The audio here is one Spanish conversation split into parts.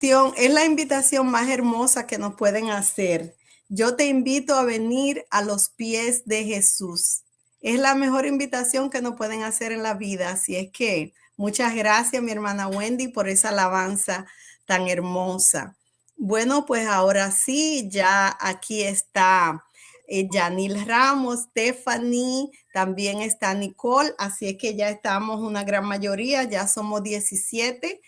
Es la invitación más hermosa que nos pueden hacer. Yo te invito a venir a los pies de Jesús. Es la mejor invitación que nos pueden hacer en la vida. Así es que muchas gracias, mi hermana Wendy, por esa alabanza tan hermosa. Bueno, pues ahora sí, ya aquí está Yanil Ramos, Stephanie, también está Nicole, así es que ya estamos una gran mayoría, ya somos 17.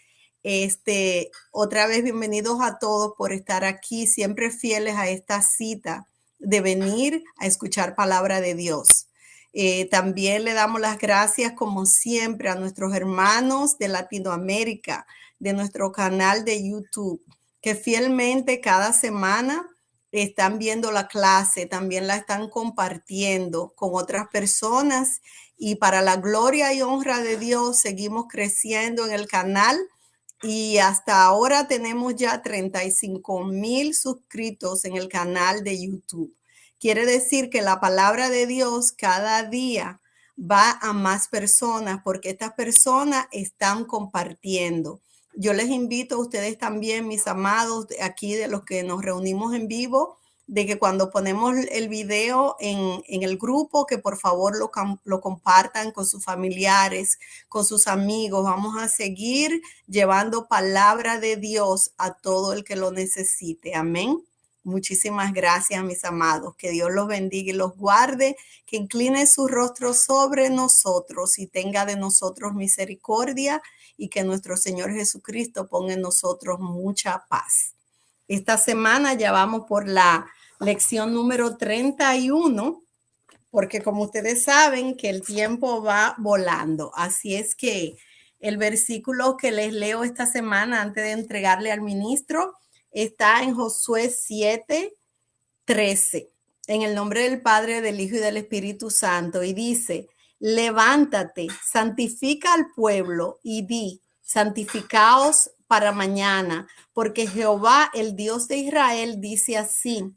Otra vez bienvenidos a todos por estar aquí, siempre fieles a esta cita de venir a escuchar palabra de Dios. También le damos las gracias, como siempre, a nuestros hermanos de Latinoamérica, de nuestro canal de YouTube, que fielmente cada semana están viendo la clase, también la están compartiendo con otras personas y para la gloria y honra de Dios seguimos creciendo en el canal y hasta ahora tenemos ya 35,000 suscritos en el canal de YouTube. Quiere decir que la palabra de Dios cada día va a más personas porque estas personas están compartiendo. Yo les invito a ustedes también, mis amados, aquí de los que nos reunimos en vivo, de que cuando ponemos el video en el grupo, que por favor lo compartan con sus familiares, con sus amigos. Vamos a seguir llevando palabra de Dios a todo el que lo necesite. Amén. Muchísimas gracias, mis amados. Que Dios los bendiga y los guarde, que incline su rostro sobre nosotros y tenga de nosotros misericordia y que nuestro Señor Jesucristo ponga en nosotros mucha paz. Esta semana ya vamos por la lección número 31, porque como ustedes saben que el tiempo va volando. Así es que el versículo que les leo esta semana antes de entregarle al ministro está en Josué 7:13, en el nombre del Padre, del Hijo y del Espíritu Santo, y dice: levántate, santifica al pueblo y di, santificaos para mañana, porque Jehová, el Dios de Israel, dice así: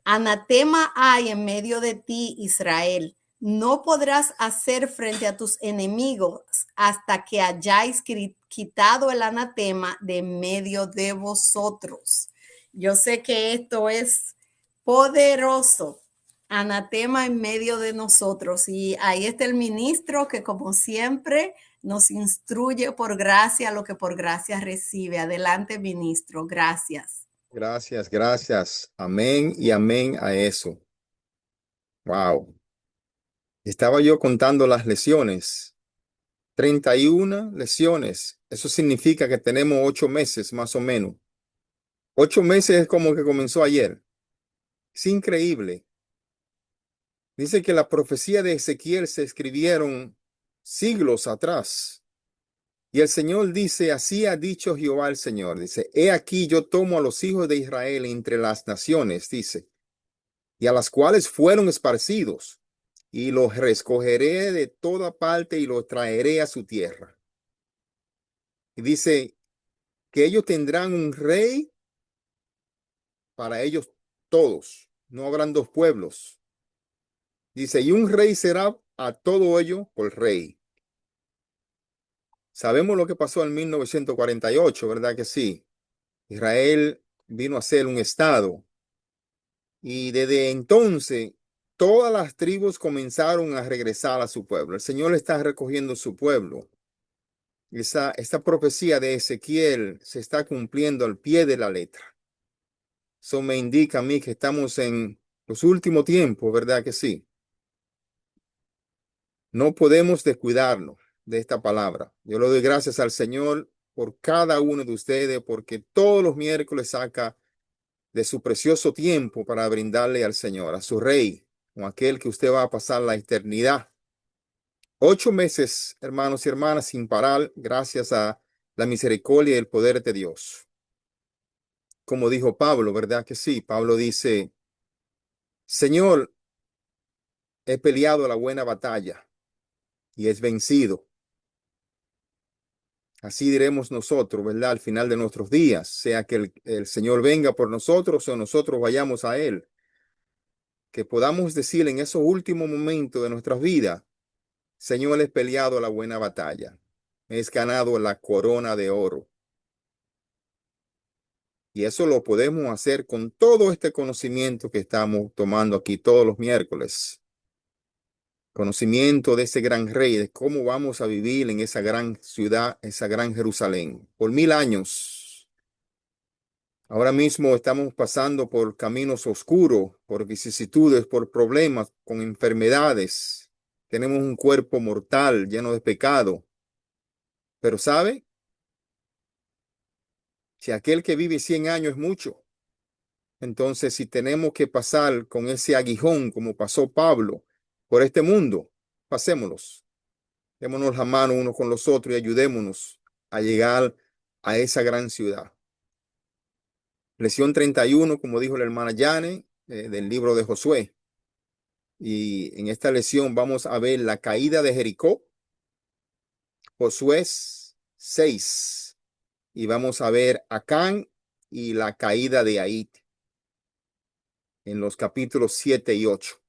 anatema hay en medio de ti, Israel. No podrás hacer frente a tus enemigos hasta que hayáis quitado el anatema de medio de vosotros. Yo sé que esto es poderoso. Anatema en medio de nosotros. Y ahí está el ministro que, como siempre, nos instruye por gracia lo que por gracia recibe. Adelante, ministro. Gracias. Gracias, gracias. Amén y amén a eso. Wow. Estaba yo contando las lesiones. 31 lesiones. Eso significa que tenemos 8 meses más o menos. 8 meses es como que comenzó ayer. Es increíble. Dice que la profecía de Ezequiel se escribieron siglos atrás. Y el Señor dice, así ha dicho Jehová el Señor. Dice, he aquí yo tomo a los hijos de Israel entre las naciones, dice, y a las cuales fueron esparcidos, y los recogeré de toda parte y los traeré a su tierra. Y dice que ellos tendrán un rey para ellos todos. No habrán dos pueblos. Dice, y un rey será a todo ello por rey. Sabemos lo que pasó en 1948, ¿verdad que sí? Israel vino a ser un estado y desde entonces todas las tribus comenzaron a regresar a su pueblo. El Señor está recogiendo su pueblo. Esta profecía de Ezequiel se está cumpliendo al pie de la letra. Eso me indica a mí que estamos en los últimos tiempos, ¿verdad que sí? No podemos descuidarnos de esta palabra. Yo le doy gracias al Señor por cada uno de ustedes, porque todos los miércoles saca de su precioso tiempo para brindarle al Señor, a su Rey, con aquel que usted va a pasar la eternidad. 8 meses, hermanos y hermanas, sin parar, gracias a la misericordia y el poder de Dios. Como dijo Pablo, ¿verdad que sí? Pablo dice, Señor, he peleado la buena batalla y es vencido. Así diremos nosotros, ¿verdad? Al final de nuestros días, sea que el Señor venga por nosotros o nosotros vayamos a Él. Que podamos decir en esos últimos momentos de nuestras vidas, Señor, he peleado la buena batalla. He ganado la corona de oro. Y eso lo podemos hacer con todo este conocimiento que estamos tomando aquí todos los miércoles. Conocimiento de ese gran rey, de cómo vamos a vivir en esa gran ciudad, esa gran Jerusalén, por 1000 años. Ahora mismo estamos pasando por caminos oscuros, por vicisitudes, por problemas, con enfermedades. Tenemos un cuerpo mortal lleno de pecado. Pero ¿sabe? Si aquel que vive 100 años es mucho, entonces si tenemos que pasar con ese aguijón, como pasó Pablo, por este mundo, pasémoslos. Démonos la mano unos con los otros y ayudémonos a llegar a esa gran ciudad. Lección 31, como dijo la hermana Yane, del libro de Josué. Y en esta lección vamos a ver la caída de Jericó, Josué 6. Y vamos a ver Acán y la caída de Haití en los capítulos 7 y 8.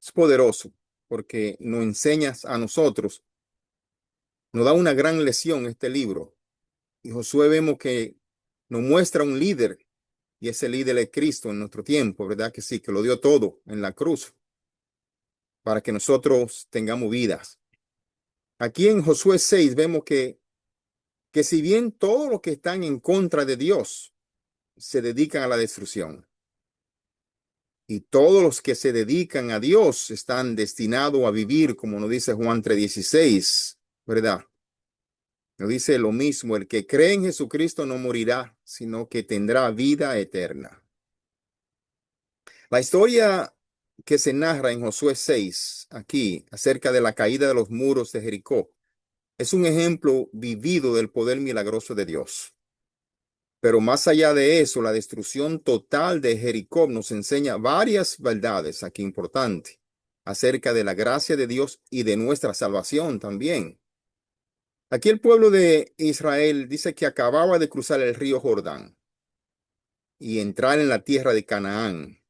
Es poderoso porque nos enseñas a nosotros, nos da una gran lección este libro. Y Josué vemos que nos muestra un líder, y ese líder es Cristo en nuestro tiempo, ¿verdad? Que sí, que lo dio todo en la cruz para que nosotros tengamos vidas. Aquí en Josué 6 vemos que si bien todos los que están en contra de Dios se dedican a la destrucción, y todos los que se dedican a Dios están destinados a vivir, como nos dice Juan 3:16, ¿verdad? Nos dice lo mismo, el que cree en Jesucristo no morirá, sino que tendrá vida eterna. La historia que se narra en Josué 6, aquí, acerca de la caída de los muros de Jericó, es un ejemplo vivido del poder milagroso de Dios. Pero más allá de eso, la destrucción total de Jericó nos enseña varias verdades aquí importantes acerca de la gracia de Dios y de nuestra salvación también. Aquí el pueblo de Israel dice que acababa de cruzar el río Jordán y entrar en la tierra de Canaán.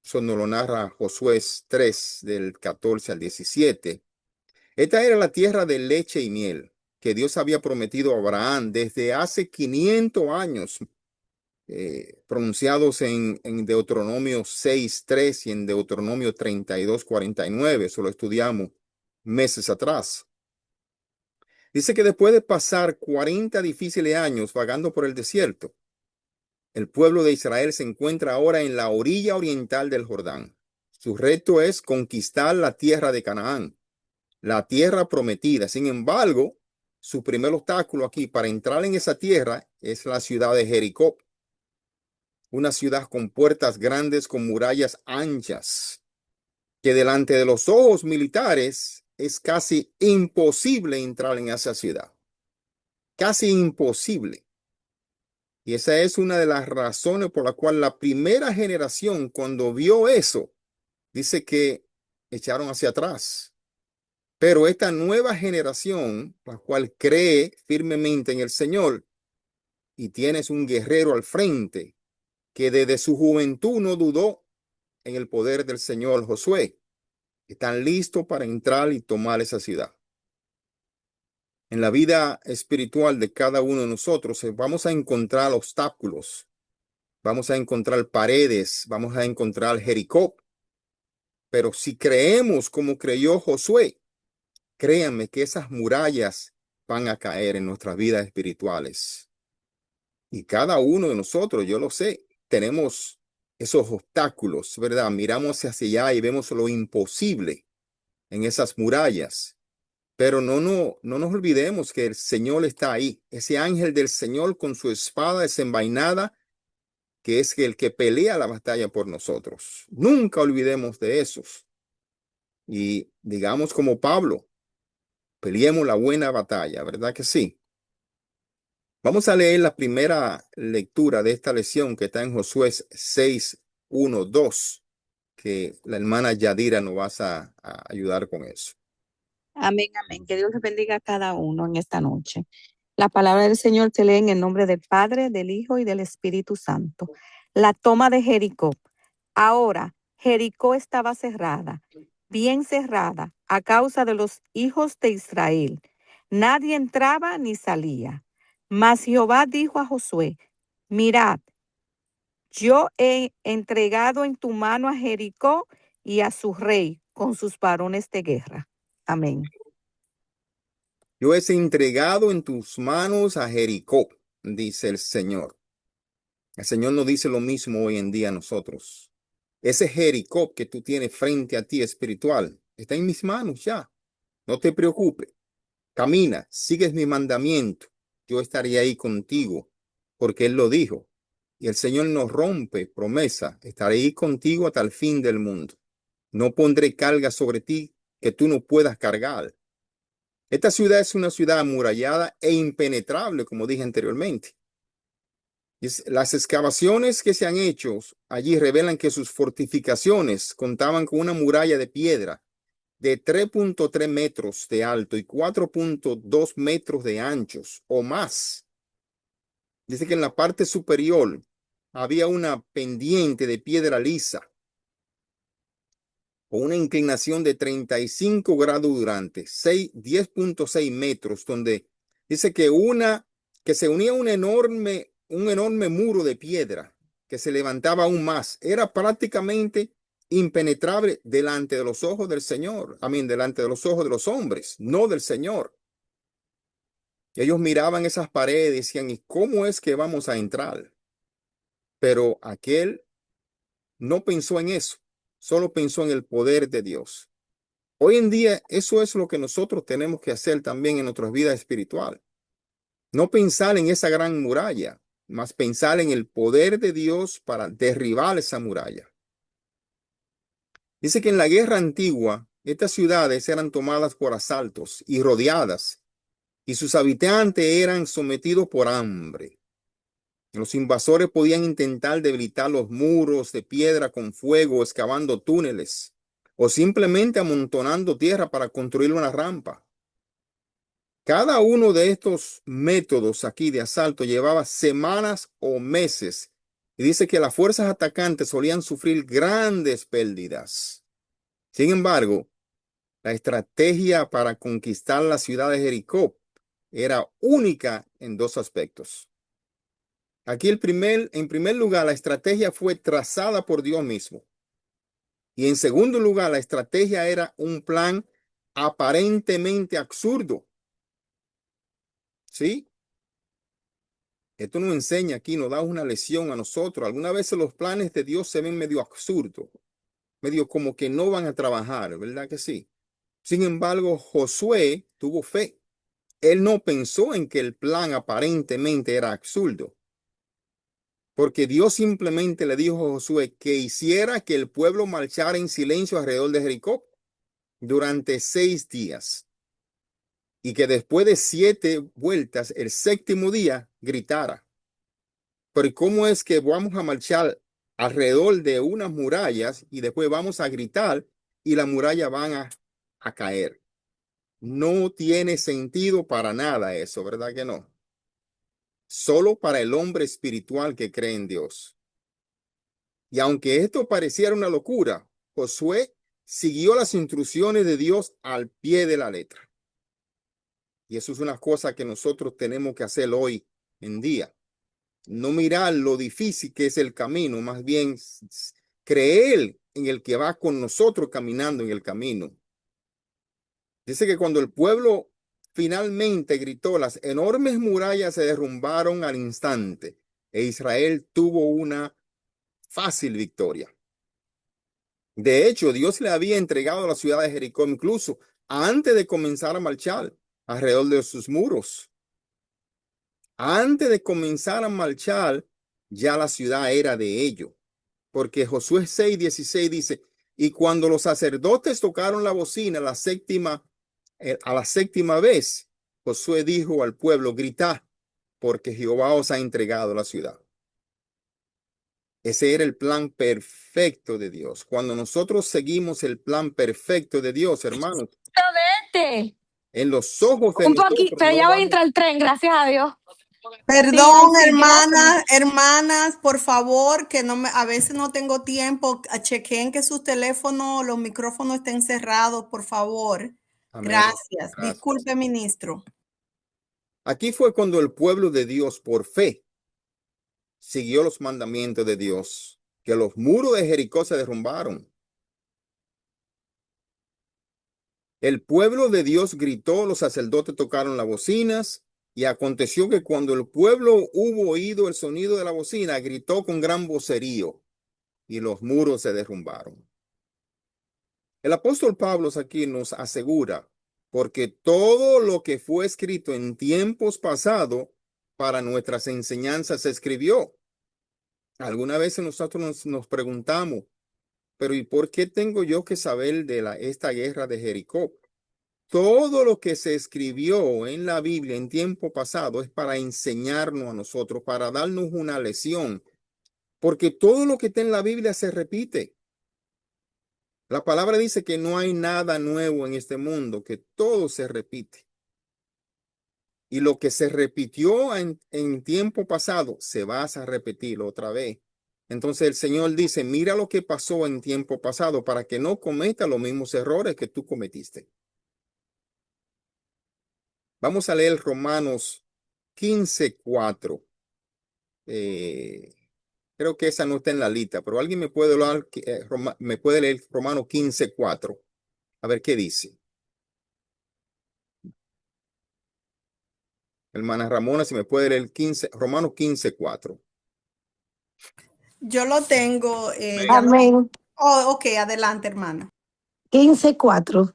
Eso nos lo narra Josué 3 del 14 al 17. Esta era la tierra de leche y miel que Dios había prometido a Abraham desde hace 500 años, pronunciados en Deuteronomio 6:3 y en Deuteronomio 32:49. Eso lo estudiamos meses atrás. Dice que después de pasar 40 difíciles años vagando por el desierto, el pueblo de Israel se encuentra ahora en la orilla oriental del Jordán. Su reto es conquistar la tierra de Canaán, la tierra prometida. Sin embargo, su primer obstáculo aquí para entrar en esa tierra es la ciudad de Jericó, una ciudad con puertas grandes, con murallas anchas, que delante de los ojos militares es casi imposible entrar en esa ciudad. Casi imposible. Y esa es una de las razones por la cual la primera generación, cuando vio eso, dice que echaron hacia atrás. Pero esta nueva generación, la cual cree firmemente en el Señor, y tienes un guerrero al frente, que desde su juventud no dudó en el poder del Señor Josué, están listos para entrar y tomar esa ciudad. En la vida espiritual de cada uno de nosotros vamos a encontrar obstáculos, vamos a encontrar paredes, vamos a encontrar Jericó. Pero si creemos como creyó Josué, créanme que esas murallas van a caer en nuestras vidas espirituales. Y cada uno de nosotros, yo lo sé, tenemos esos obstáculos, ¿verdad? Miramos hacia allá y vemos lo imposible en esas murallas. Pero no nos olvidemos que el Señor está ahí. Ese ángel del Señor con su espada desenvainada, que es el que pelea la batalla por nosotros. Nunca olvidemos de esos. Y digamos como Pablo, peleemos la buena batalla, ¿verdad que sí? Vamos a leer la primera lectura de esta lección que está en Josué 6:1-2, que la hermana Yadira nos va a ayudar con eso. Amén, amén. Que Dios les bendiga a cada uno en esta noche. La palabra del Señor se lee en el nombre del Padre, del Hijo y del Espíritu Santo. La toma de Jericó. Ahora, Jericó estaba cerrada, bien cerrada, a causa de los hijos de Israel. Nadie entraba ni salía. Mas Jehová dijo a Josué: mirad, yo he entregado en tu mano a Jericó y a su rey con sus varones de guerra. Amén. Yo he entregado en tus manos a Jericó, dice el Señor. El Señor nos dice lo mismo hoy en día a nosotros. Ese Jericó que tú tienes frente a ti espiritual está en mis manos ya. No te preocupes. Camina, sigues mi mandamiento. Yo estaré ahí contigo, porque Él lo dijo. Y el Señor nos rompe promesa. Estaré ahí contigo hasta el fin del mundo. No pondré carga sobre ti que tú no puedas cargar. Esta ciudad es una ciudad amurallada e impenetrable, como dije anteriormente. Las excavaciones que se han hecho allí revelan que sus fortificaciones contaban con una muralla de piedra de 3.3 metros de alto y 4.2 metros de anchos o más. Dice que en la parte superior había una pendiente de piedra lisa con una inclinación de 35 grados durante 10.6 metros, donde dice que se unía un enorme muro de piedra que se levantaba aún más. Era prácticamente impenetrable delante de los ojos del Señor, delante de los ojos de los hombres, no del Señor. Ellos miraban esas paredes y decían, ¿y cómo es que vamos a entrar? Pero aquel no pensó en eso, solo pensó en el poder de Dios. Hoy en día, eso es lo que nosotros tenemos que hacer también en nuestra vida espiritual. No pensar en esa gran muralla, más pensar en el poder de Dios para derribar esa muralla. Dice que en la guerra antigua, estas ciudades eran tomadas por asaltos y rodeadas, y sus habitantes eran sometidos por hambre. Los invasores podían intentar debilitar los muros de piedra con fuego, excavando túneles, o simplemente amontonando tierra para construir una rampa. Cada uno de estos métodos aquí de asalto llevaba semanas o meses y dice que las fuerzas atacantes solían sufrir grandes pérdidas. Sin embargo, la estrategia para conquistar la ciudad de Jericó era única en dos aspectos. Aquí en primer lugar, la estrategia fue trazada por Dios mismo. Y en segundo lugar, la estrategia era un plan aparentemente absurdo. ¿Sí? Esto nos enseña aquí, nos da una lección a nosotros. Algunas veces los planes de Dios se ven medio absurdos, medio como que no van a trabajar, ¿verdad que sí? Sin embargo, Josué tuvo fe. Él no pensó en que el plan aparentemente era absurdo, porque Dios simplemente le dijo a Josué que hiciera que el pueblo marchara en silencio alrededor de Jericó durante 6 días y que después de 7 vueltas, el séptimo día, gritara. Pero ¿cómo es que vamos a marchar alrededor de unas murallas y después vamos a gritar y las murallas van a caer? No tiene sentido para nada eso, ¿verdad que no? Solo para el hombre espiritual que cree en Dios. Y aunque esto pareciera una locura, Josué siguió las instrucciones de Dios al pie de la letra. Y eso es una cosa que nosotros tenemos que hacer hoy en día. No mirar lo difícil que es el camino, más bien creer en el que va con nosotros caminando en el camino. Dice que cuando el pueblo finalmente gritó, las enormes murallas se derrumbaron al instante e Israel tuvo una fácil victoria. De hecho, Dios le había entregado la ciudad de Jericó incluso antes de comenzar a marchar alrededor de sus muros. Antes de comenzar a marchar, ya la ciudad era de ellos. Porque Josué 6:16 dice, y cuando los sacerdotes tocaron la bocina a la séptima vez, Josué dijo al pueblo, gritad, porque Jehová os ha entregado la ciudad. Ese era el plan perfecto de Dios. Cuando nosotros seguimos el plan perfecto de Dios, hermanos, Exactamente. en los ojos de Un nosotros poquito, pero no ya voy a vamos. entrar al tren, gracias a Dios. Perdón, Sí, gracias. hermanas, por favor, que a veces no tengo tiempo. Chequen que sus teléfonos, los micrófonos estén cerrados, por favor. Amén. Gracias. Gracias. Disculpe, ministro. Aquí fue cuando el pueblo de Dios, por fe, siguió los mandamientos de Dios, que los muros de Jericó se derrumbaron. El pueblo de Dios gritó, los sacerdotes tocaron las bocinas, y aconteció que cuando el pueblo hubo oído el sonido de la bocina, gritó con gran vocerío, y los muros se derrumbaron. El apóstol Pablo aquí nos asegura, porque todo lo que fue escrito en tiempos pasados para nuestras enseñanzas se escribió. Alguna vez nosotros nos preguntamos, pero ¿y por qué tengo yo que saber de esta guerra de Jericó? Todo lo que se escribió en la Biblia en tiempo pasado es para enseñarnos a nosotros, para darnos una lección, porque todo lo que está en la Biblia se repite. La palabra dice que no hay nada nuevo en este mundo, que todo se repite. Y lo que se repitió en tiempo pasado, se va a repetir otra vez. Entonces el Señor dice, mira lo que pasó en tiempo pasado para que no cometa los mismos errores que tú cometiste. Vamos a leer Romanos 15:4. Creo que esa no está en la lista, pero alguien me puede leer Romanos 15:4. A ver qué dice. Hermana Ramona, si me puede leer Romanos 15:4. Yo lo tengo. Amén. Oh, ok, adelante, hermana. 15:4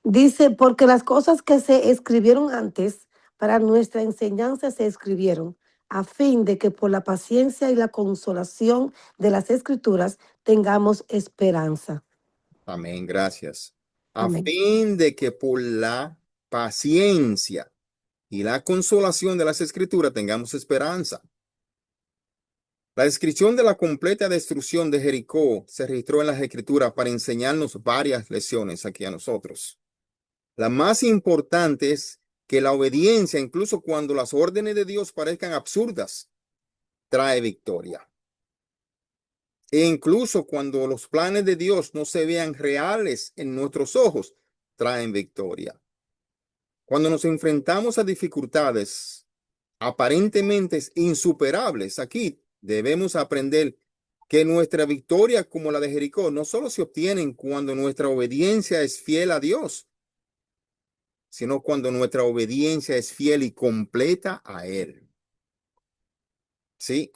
dice, porque las cosas que se escribieron antes para nuestra enseñanza se escribieron, a fin de que por la paciencia y la consolación de las escrituras tengamos esperanza. Amén, gracias. A Amén. fin de que por la paciencia y la consolación de las escrituras tengamos esperanza. La descripción de la completa destrucción de Jericó se registró en las escrituras para enseñarnos varias lecciones aquí a nosotros. La más importante es que la obediencia, incluso cuando las órdenes de Dios parezcan absurdas, trae victoria. E incluso cuando los planes de Dios no se vean reales en nuestros ojos, traen victoria. Cuando nos enfrentamos a dificultades aparentemente insuperables, aquí debemos aprender que nuestra victoria, como la de Jericó, no solo se obtienen cuando nuestra obediencia es fiel a Dios, sino cuando nuestra obediencia es fiel y completa a Él. Sí,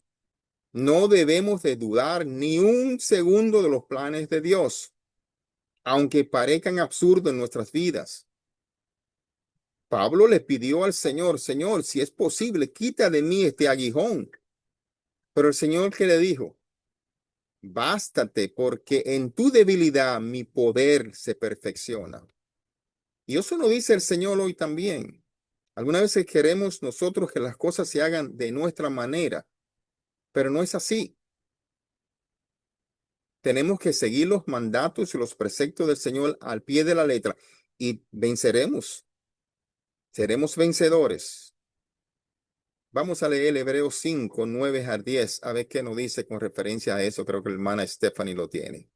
no debemos de dudar ni un segundo de los planes de Dios, aunque parezcan absurdos en nuestras vidas. Pablo le pidió al Señor, Señor, si es posible, quita de mí este aguijón. Pero el Señor, ¿qué le dijo? Bástate, porque en tu debilidad mi poder se perfecciona. Y eso lo dice el Señor hoy también. Algunas veces queremos nosotros que las cosas se hagan de nuestra manera, pero no es así. Tenemos que seguir los mandatos y los preceptos del Señor al pie de la letra y venceremos. Seremos vencedores. Vamos a leer Hebreos 5:9-10, a ver qué nos dice con referencia a eso. Creo que la hermana Stephanie lo tiene.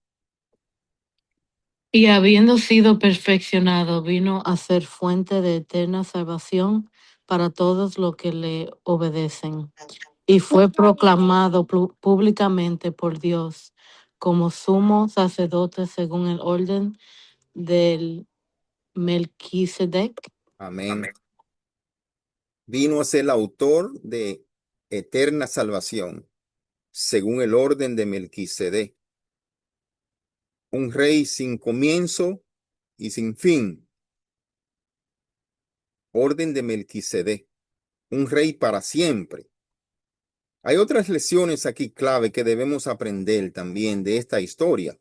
Y habiendo sido perfeccionado, vino a ser fuente de eterna salvación para todos los que le obedecen. Y fue proclamado públicamente por Dios como sumo sacerdote según el orden del Melquisedec. Amén. Vino a ser el autor de eterna salvación, según el orden de Melquisedec. Un rey sin comienzo y sin fin. Orden de Melquisedec. Un rey para siempre. Hay otras lecciones aquí clave que debemos aprender también de esta historia.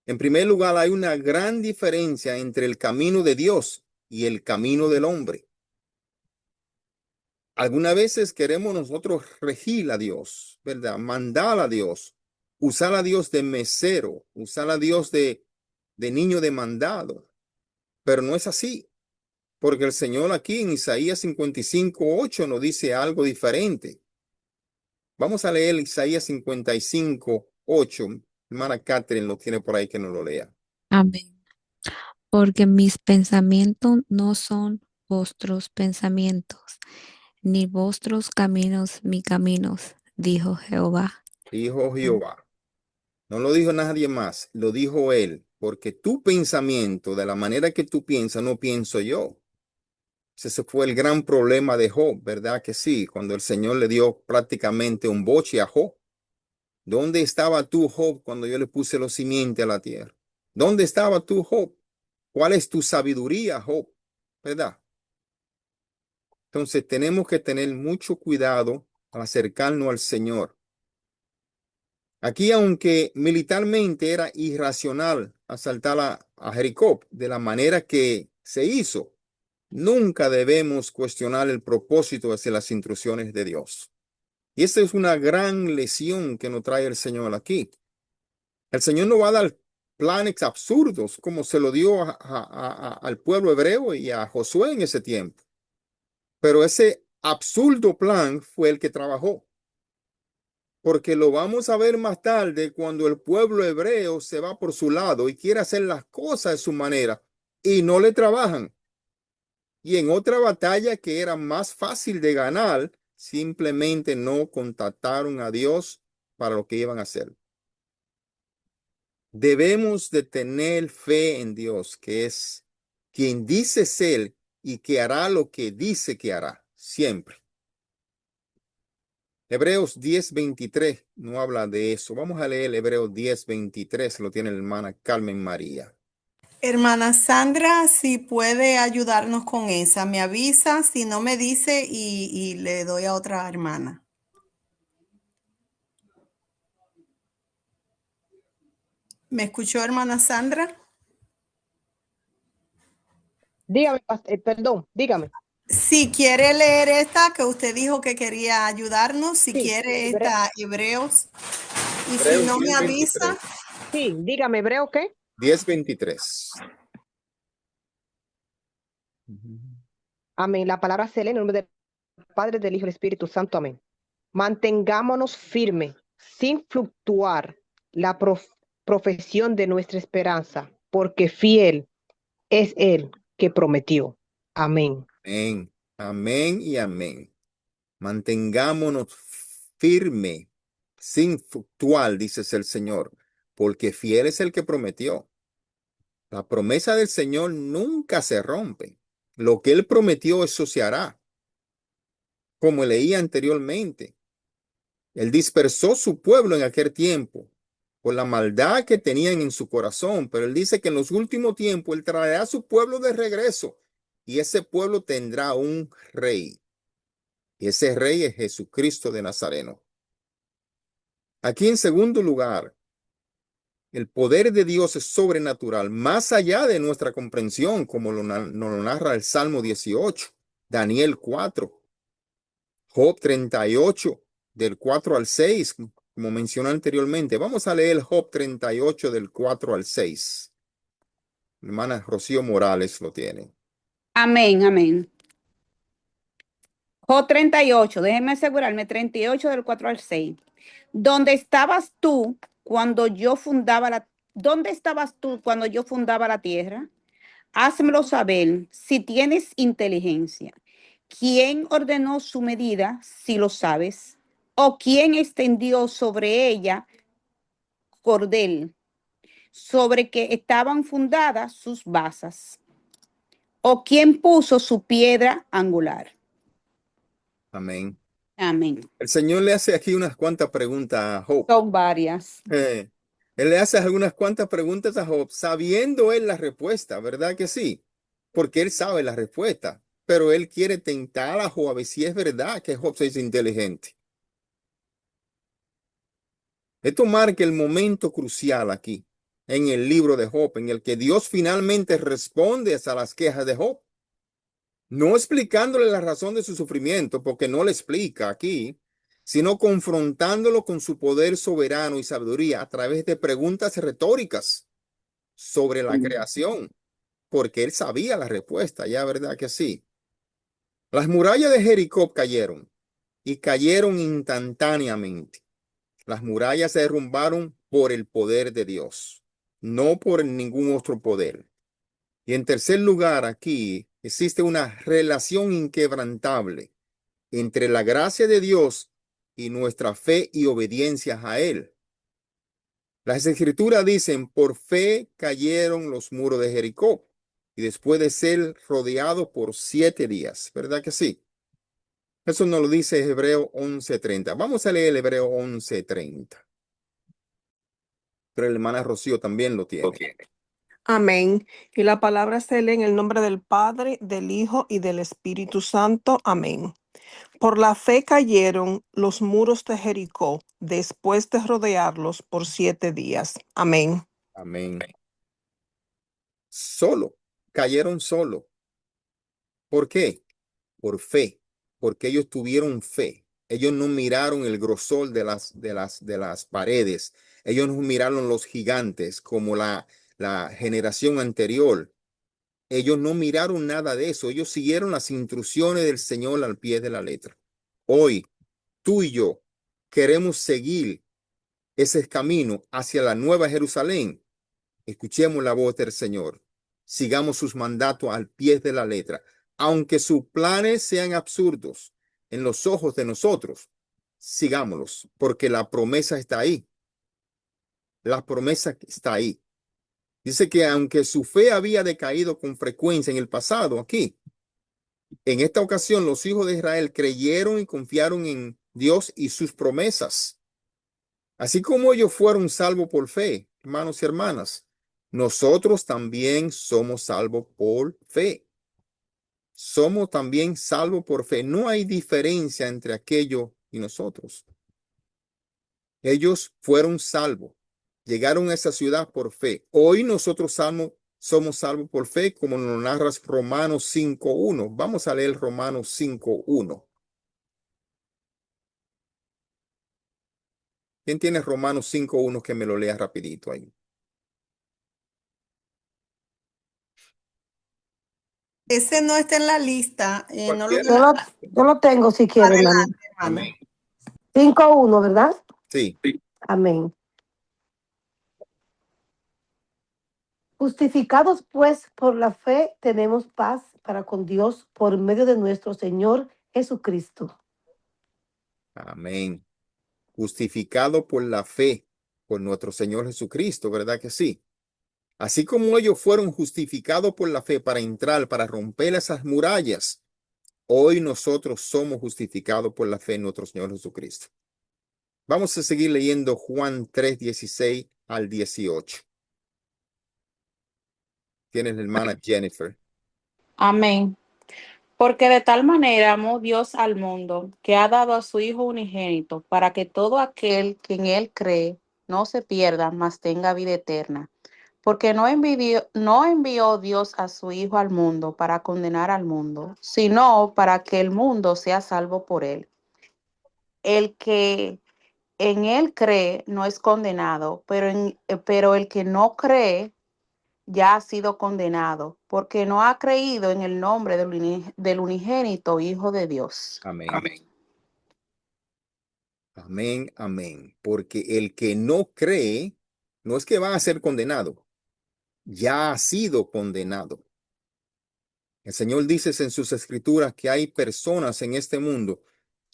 En primer lugar, hay una gran diferencia entre el camino de Dios y el camino del hombre. Algunas veces queremos nosotros regir a Dios, ¿verdad? Mandar a Dios, usar a Dios de mesero, usar a Dios de niño demandado. Pero no es así, porque el Señor aquí en Isaías 55:8 nos dice algo diferente. Vamos a leer Isaías 55:8. Hermana Catherine lo tiene por ahí, que nos lo lea. Amén. Porque mis pensamientos no son vuestros pensamientos, ni vuestros caminos mis caminos, dijo Jehová. Dijo Jehová. No lo dijo nadie más, lo dijo él, porque tu pensamiento, de la manera que tú piensas, no pienso yo. Ese fue el gran problema de Job, ¿verdad que sí? Cuando el Señor le dio prácticamente un boche a Job. ¿Dónde estaba tú, Job, cuando yo le puse los simientes a la tierra? ¿Dónde estaba tú, Job? ¿Cuál es tu sabiduría, Job? ¿Verdad? Entonces tenemos que tener mucho cuidado al acercarnos al Señor. Aquí, aunque militarmente era irracional asaltar a Jericó de la manera que se hizo, nunca debemos cuestionar el propósito hacia las instrucciones de Dios. Y esta es una gran lección que nos trae el Señor aquí. El Señor no va a dar planes absurdos como se lo dio al pueblo hebreo y a Josué en ese tiempo. Pero ese absurdo plan fue el que trabajó. Porque lo vamos a ver más tarde cuando el pueblo hebreo se va por su lado y quiere hacer las cosas de su manera y no le trabajan. Y en otra batalla que era más fácil de ganar, simplemente no contactaron a Dios para lo que iban a hacer. Debemos de tener fe en Dios, que es quien dice ser y que hará lo que dice que hará, siempre. Hebreos 10:23 no habla de eso. Vamos a leer Hebreos 10:23, lo tiene la hermana Carmen María. Hermana Sandra, si puede ayudarnos con esa, me avisa, si no me dice y le doy a otra hermana. ¿Me escuchó, hermana Sandra? Dígame, perdón, dígame. Si quiere leer esta que usted dijo que quería ayudarnos, si Sí, quiere esta Hebreos, y si Hebreos no me 10:23. avisa, sí, dígame, ¿hebreo qué? 10:23. Amén. La palabra se lee en el nombre del Padre, del Hijo y del Espíritu Santo. Amén. Mantengámonos firmes, sin fluctuar la profesión de nuestra esperanza, porque fiel es el que prometió. Amén. Amén, amén y amén. Mantengámonos firme, sin fluctuar, dice el Señor, porque fiel es el que prometió. La promesa del Señor nunca se rompe. Lo que Él prometió, eso se hará. Como leía anteriormente, Él dispersó su pueblo en aquel tiempo por la maldad que tenían en su corazón, pero Él dice que en los últimos tiempos Él traerá a su pueblo de regreso y ese pueblo tendrá un rey. Y ese rey es Jesucristo de Nazareno. Aquí en segundo lugar, el poder de Dios es sobrenatural, más allá de nuestra comprensión, como nos lo narra el Salmo 18, Daniel 4, Job 38, del 4 al 6, como mencioné anteriormente. Vamos a leer Job 38, del 4 al 6. Hermana Rocío Morales lo tiene. Amén, amén. Job 38, déjeme asegurarme, 38 del 4 al 6. ¿Dónde estabas tú cuando yo fundaba ¿Dónde estabas tú cuando yo fundaba la tierra? Házmelo saber si tienes inteligencia. ¿Quién ordenó su medida, si lo sabes? ¿O quién extendió sobre ella cordel, sobre que estaban fundadas sus basas? ¿O quién puso su piedra angular? Amén. Amén. El Señor le hace aquí unas cuantas preguntas a Job. Son varias. Él le hace algunas cuantas preguntas a Job, sabiendo él la respuesta, ¿verdad que sí? Porque él sabe la respuesta, pero él quiere tentar a Job a ver si es verdad que Job es inteligente. Esto marca el momento crucial aquí, en el libro de Job, en el que Dios finalmente responde a las quejas de Job. No explicándole la razón de su sufrimiento, porque no le explica aquí, sino confrontándolo con su poder soberano y sabiduría a través de preguntas retóricas sobre la creación, porque él sabía la respuesta, ya verdad que sí. Las murallas de Jericó cayeron y cayeron instantáneamente. Las murallas se derrumbaron por el poder de Dios, no por ningún otro poder. Y en tercer lugar, aquí Existe una relación inquebrantable entre la gracia de Dios y nuestra fe y obediencia a Él. Las escrituras dicen, por fe cayeron los muros de Jericó y después de ser rodeados por 7 días. ¿Verdad que sí? Eso nos lo dice Hebreo 11:30. Vamos a leer el Hebreo 11:30. Pero la hermana Rocío también lo tiene. Amén. Y la palabra se lee en el nombre del Padre, del Hijo y del Espíritu Santo. Amén. Por la fe cayeron los muros de Jericó después de rodearlos por 7 días. Amén. Amén. Solo, cayeron solo. ¿Por qué? Por fe, porque ellos tuvieron fe. Ellos no miraron el grosor de las paredes. Ellos no miraron los gigantes como la generación anterior. Ellos no miraron nada de eso. Ellos siguieron las instrucciones del Señor al pie de la letra. Hoy, tú y yo queremos seguir ese camino hacia la Nueva Jerusalén. Escuchemos la voz del Señor. Sigamos sus mandatos al pie de la letra. Aunque sus planes sean absurdos en los ojos de nosotros, sigámoslos, porque la promesa está ahí. La promesa está ahí. Dice que aunque su fe había decaído con frecuencia en el pasado, aquí, en esta ocasión los hijos de Israel creyeron y confiaron en Dios y sus promesas. Así como ellos fueron salvos por fe, hermanos y hermanas, nosotros también somos salvos por fe. Somos también salvos por fe. No hay diferencia entre aquello y nosotros. Ellos fueron salvos. Llegaron a esa ciudad por fe. Hoy nosotros somos salvos por fe, como nos narra Romanos 5:1. Vamos a leer Romanos 5:1. ¿Quién tiene Romanos 5:1 que me lo lea rapidito ahí? Ese no está en la lista. No lo Yo lo tengo si quiere, hermano. adelante, hermano. Amén. 5:1, ¿verdad? Sí. Amén. Justificados pues por la fe, tenemos paz para con Dios por medio de nuestro Señor Jesucristo. Amén. Justificado por la fe, por nuestro Señor Jesucristo, ¿verdad que sí? Así como ellos fueron justificados por la fe para entrar, para romper esas murallas, hoy nosotros somos justificados por la fe en nuestro Señor Jesucristo. Vamos a seguir leyendo Juan 3:16 al 18. Tienes la hermana Jennifer. Amén. Porque de tal manera amó Dios al mundo, que ha dado a su Hijo unigénito, para que todo aquel que en él cree no se pierda, mas tenga vida eterna. Porque no envió Dios a su Hijo al mundo para condenar al mundo, sino para que el mundo sea salvo por él. El que en él cree no es condenado, pero el que no cree ya ha sido condenado, porque no ha creído en el nombre del unigénito Hijo de Dios. Amén. Amén. Amén, amén. Porque el que no cree, no es que va a ser condenado, ya ha sido condenado. El Señor dice en sus escrituras que hay personas en este mundo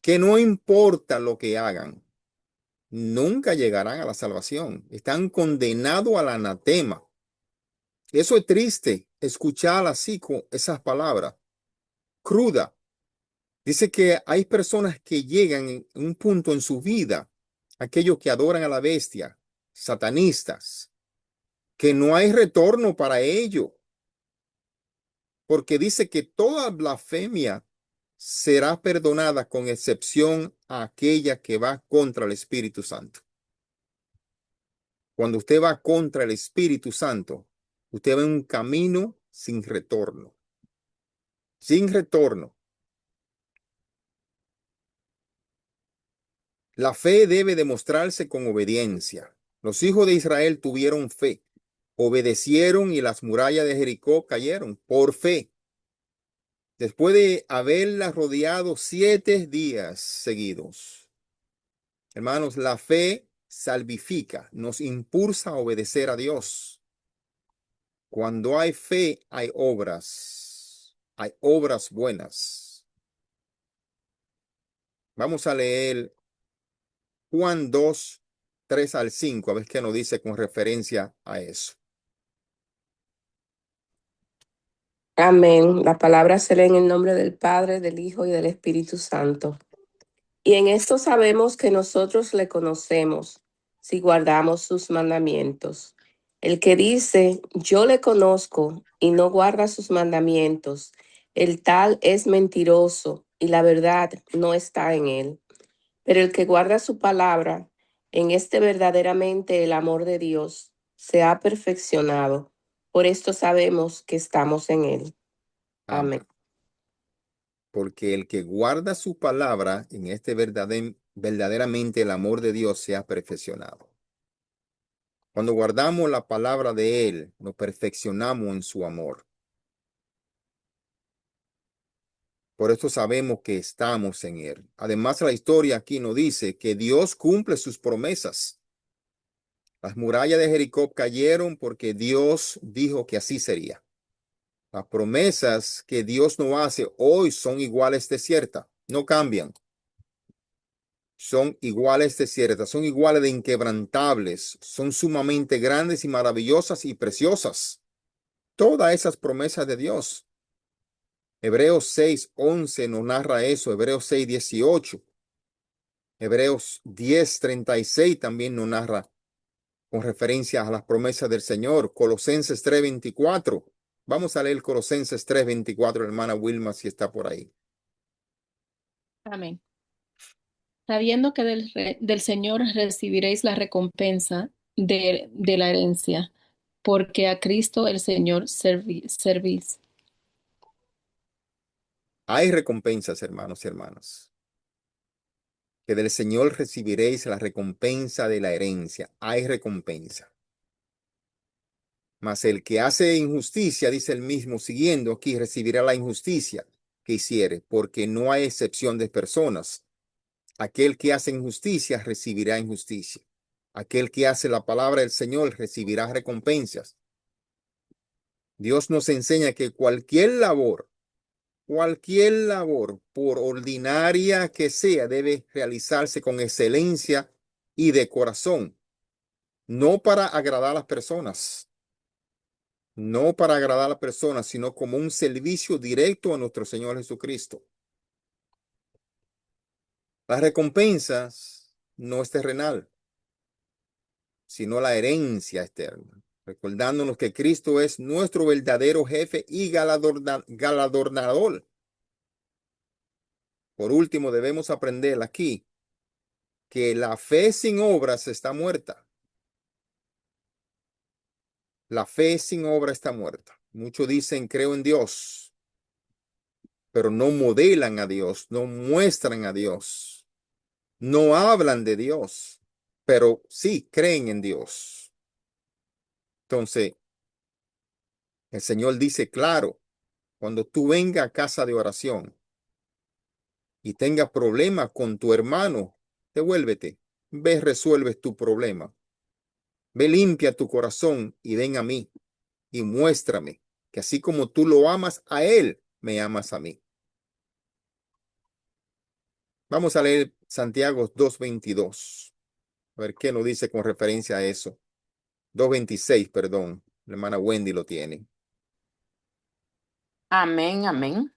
que no importa lo que hagan, nunca llegarán a la salvación. Están condenados al anatema. Eso es triste, escuchar así con esas palabras, cruda. Dice que hay personas que llegan en un punto en su vida, aquellos que adoran a la bestia, satanistas, que no hay retorno para ello, porque dice que toda blasfemia será perdonada con excepción a aquella que va contra el Espíritu Santo. Cuando usted va contra el Espíritu Santo, usted va en un camino sin retorno. Sin retorno. La fe debe demostrarse con obediencia. Los hijos de Israel tuvieron fe, obedecieron y las murallas de Jericó cayeron por fe. Después de haberlas rodeado 7 días seguidos. Hermanos, la fe salvifica, nos impulsa a obedecer a Dios. Cuando hay fe, hay obras. hay obras buenas. Vamos a leer Juan 2, 3 al 5, a ver qué nos dice con referencia a eso. Amén. La palabra se lee en el nombre del Padre, del Hijo y del Espíritu Santo. Y en esto sabemos que nosotros le conocemos, si guardamos sus mandamientos. El que dice, yo le conozco, y no guarda sus mandamientos, el tal es mentiroso, y la verdad no está en él. Pero el que guarda su palabra, en este verdaderamente el amor de Dios se ha perfeccionado. Por esto sabemos que estamos en él. Amén. Porque el que guarda su palabra, en este verdaderamente el amor de Dios se ha perfeccionado. Cuando guardamos la palabra de Él, nos perfeccionamos en su amor. Por eso sabemos que estamos en Él. Además, la historia aquí nos dice que Dios cumple sus promesas. Las murallas de Jericó cayeron porque Dios dijo que así sería. Las promesas que Dios nos hace hoy son iguales de ciertas, no cambian. Son iguales de ciertas, son iguales de inquebrantables, son sumamente grandes y maravillosas y preciosas. Todas esas promesas de Dios. Hebreos 6:11 nos narra eso, Hebreos 6:18. Hebreos 10:36 también nos narra con referencia a las promesas del Señor. Colosenses 3:24. Vamos a leer Colosenses 3:24, hermana Wilma, si está por ahí. Amén. Sabiendo que del Señor recibiréis la recompensa de la herencia, porque a Cristo el Señor servís. Hay recompensas, hermanos y hermanas. Que del Señor recibiréis la recompensa de la herencia. Hay recompensa. Mas el que hace injusticia, dice el mismo, siguiendo aquí, recibirá la injusticia que hiciere, porque no hay excepción de personas. Aquel que hace injusticia recibirá injusticia. Aquel que hace la palabra del Señor recibirá recompensas. Dios nos enseña que cualquier labor, por ordinaria que sea, debe realizarse con excelencia y de corazón, no para agradar a las personas, no para agradar a las personas, sino como un servicio directo a nuestro Señor Jesucristo. Las recompensas no es terrenal, sino la herencia eterna, recordándonos que Cristo es nuestro verdadero jefe y galardonador. Por último, debemos aprender aquí que la fe sin obras está muerta. La fe sin obra está muerta. Muchos dicen, creo en Dios, pero no modelan a Dios, no muestran a Dios, no hablan de Dios, pero sí creen en Dios. Entonces, el Señor dice, claro, cuando tú vengas a casa de oración y tengas problemas con tu hermano, devuélvete, ve, resuelves tu problema. Ve, limpia tu corazón y ven a mí y muéstrame que así como tú lo amas a él, me amas a mí. Vamos a leer Santiago 2:22. A ver qué nos dice con referencia a eso. 2:26, perdón. La hermana Wendy lo tiene. Amén, amén.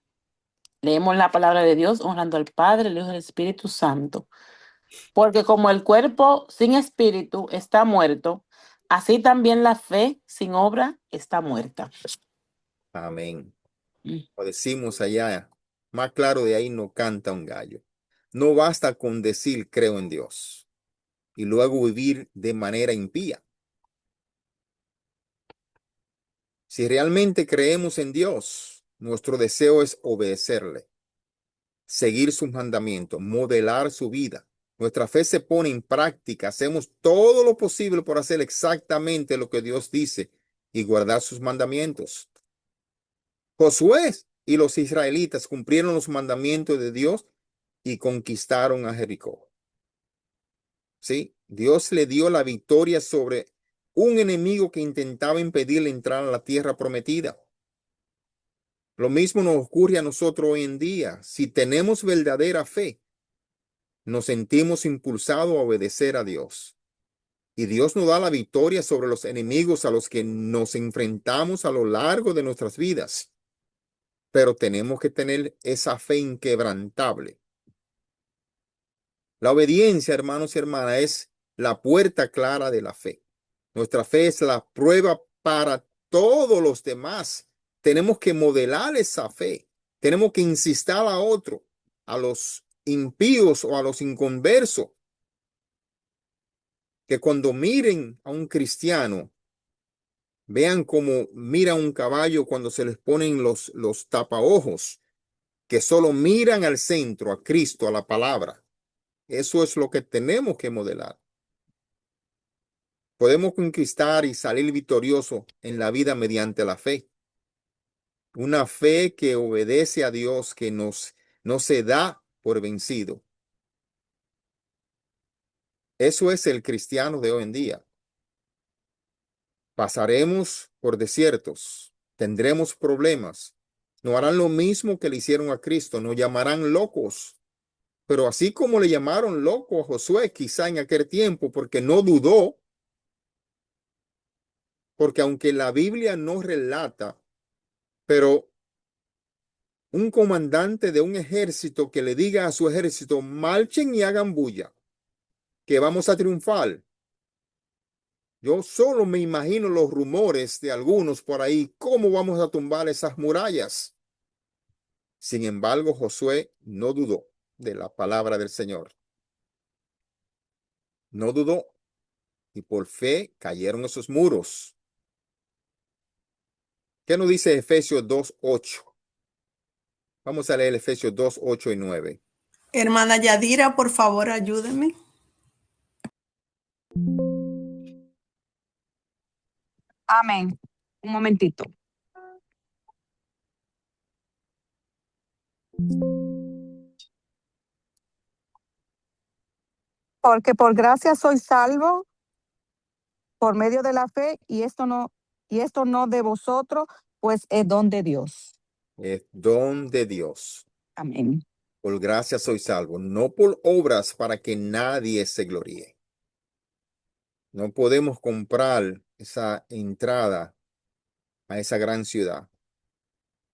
Leemos la palabra de Dios honrando al Padre, el Hijo y el Espíritu Santo. Porque como el cuerpo sin espíritu está muerto, así también la fe sin obra está muerta. Amén. O decimos allá, más claro de ahí no canta un gallo. No basta con decir creo en Dios y luego vivir de manera impía. Si realmente creemos en Dios, nuestro deseo es obedecerle, seguir sus mandamientos, modelar su vida. Nuestra fe se pone en práctica, hacemos todo lo posible por hacer exactamente lo que Dios dice y guardar sus mandamientos. Josué y los israelitas cumplieron los mandamientos de Dios y conquistaron a Jericó. ¿Sí? Dios le dio la victoria sobre un enemigo que intentaba impedirle entrar a la tierra prometida. Lo mismo nos ocurre a nosotros hoy en día. Si tenemos verdadera fe, nos sentimos impulsados a obedecer a Dios. Y Dios nos da la victoria sobre los enemigos a los que nos enfrentamos a lo largo de nuestras vidas. Pero tenemos que tener esa fe inquebrantable. La obediencia, hermanos y hermanas, es la puerta clara de la fe. Nuestra fe es la prueba para todos los demás. Tenemos que modelar esa fe. Tenemos que insistir a otro, a los impíos o a los inconversos, que cuando miren a un cristiano, vean como mira un caballo cuando se les ponen los tapaojos, que solo miran al centro, a Cristo, a la palabra. Eso es lo que tenemos que modelar. Podemos conquistar y salir victorioso en la vida mediante la fe. Una fe que obedece a Dios, que no se da por vencido. Eso es el cristiano de hoy en día. Pasaremos por desiertos, tendremos problemas. No harán lo mismo que le hicieron a Cristo, nos llamarán locos. Pero así como le llamaron loco a Josué, quizá en aquel tiempo, porque no dudó, porque aunque la Biblia no relata, pero un comandante de un ejército que le diga a su ejército, marchen y hagan bulla, que vamos a triunfar. Yo solo me imagino los rumores de algunos por ahí, cómo vamos a tumbar esas murallas. Sin embargo, Josué no dudó de la palabra del Señor. No dudó y por fe cayeron esos muros. ¿Qué nos dice Efesios 2:8? Vamos a leer Efesios 2:8 y 9. Hermana Yadira, por favor, ayúdeme. Amén. Un momentito. Porque por gracia soy salvo por medio de la fe, y esto no de vosotros, pues es don de Dios. Es don de Dios. Amén. Por gracia soy salvo, no por obras para que nadie se gloríe. No podemos comprar esa entrada a esa gran ciudad.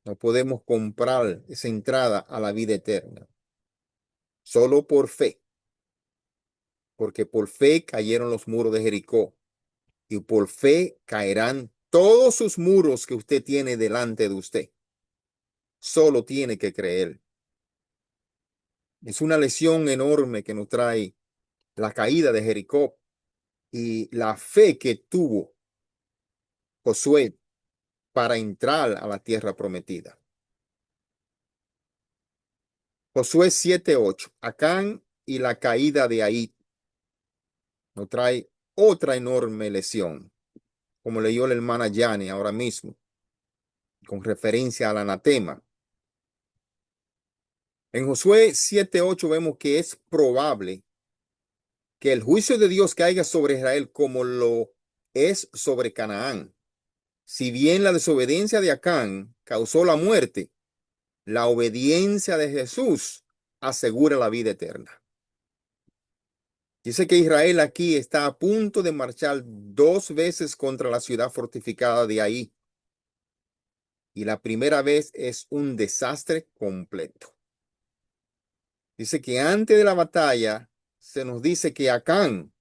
No podemos comprar esa entrada a la vida eterna. Solo por fe. Porque por fe cayeron los muros de Jericó. Y por fe caerán todos sus muros que usted tiene delante de usted. Solo tiene que creer. Es una lesión enorme que nos trae la caída de Jericó y la fe que tuvo Josué para entrar a la tierra prometida. Josué 7:8. Acán y la caída de Ahí nos trae otra enorme lesión, como leyó la hermana Yane ahora mismo, con referencia al anatema. En Josué 7:8 vemos que es probable que el juicio de Dios caiga sobre Israel como lo es sobre Canaán. Si bien la desobediencia de Acán causó la muerte, la obediencia de Jesús asegura la vida eterna. Dice que Israel aquí está a punto de marchar 2 veces contra la ciudad fortificada de Ahí. Y la primera vez es un desastre completo. Dice que antes de la batalla se nos dice que Acán,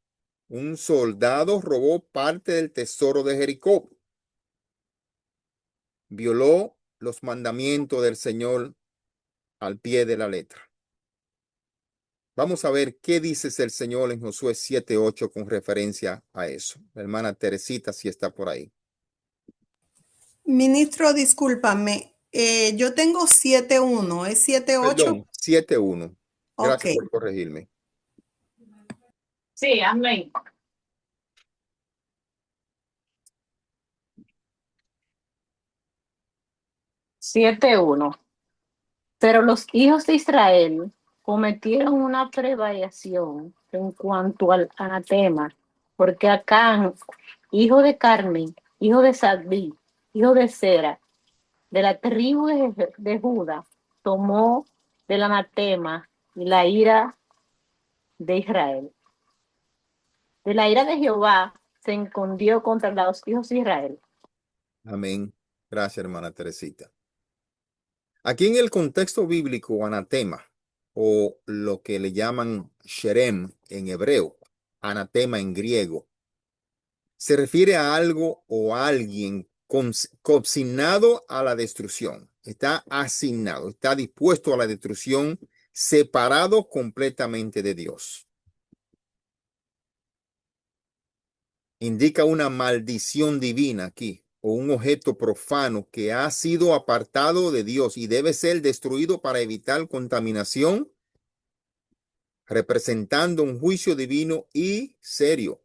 un soldado, robó parte del tesoro de Jericó. Violó los mandamientos del Señor al pie de la letra. Vamos a ver qué dice el Señor en Josué 7:8 con referencia a eso. La hermana Teresita, si está por ahí. Ministro, discúlpame. Yo tengo 7:1. ¿Es 7:8? Perdón, 7:1. Gracias Ok. por corregirme. Sí, amén. Siete uno. Pero los hijos de Israel cometieron una prevaricación en cuanto al anatema, porque Acán, hijo de Carmi, hijo de Sabí, hijo de Sera, de la tribu de Judá tomó del anatema y la ira de Israel. De la ira de Jehová se encondió contra los hijos de Israel. Amén. Gracias, hermana Teresita. Aquí en el contexto bíblico, anatema, o lo que le llaman sherem en hebreo, anatema en griego, se refiere a algo o a alguien consignado a la destrucción. Está asignado, está dispuesto a la destrucción, separado completamente de Dios. Indica una maldición divina aquí, o un objeto profano que ha sido apartado de Dios y debe ser destruido para evitar contaminación, representando un juicio divino y serio.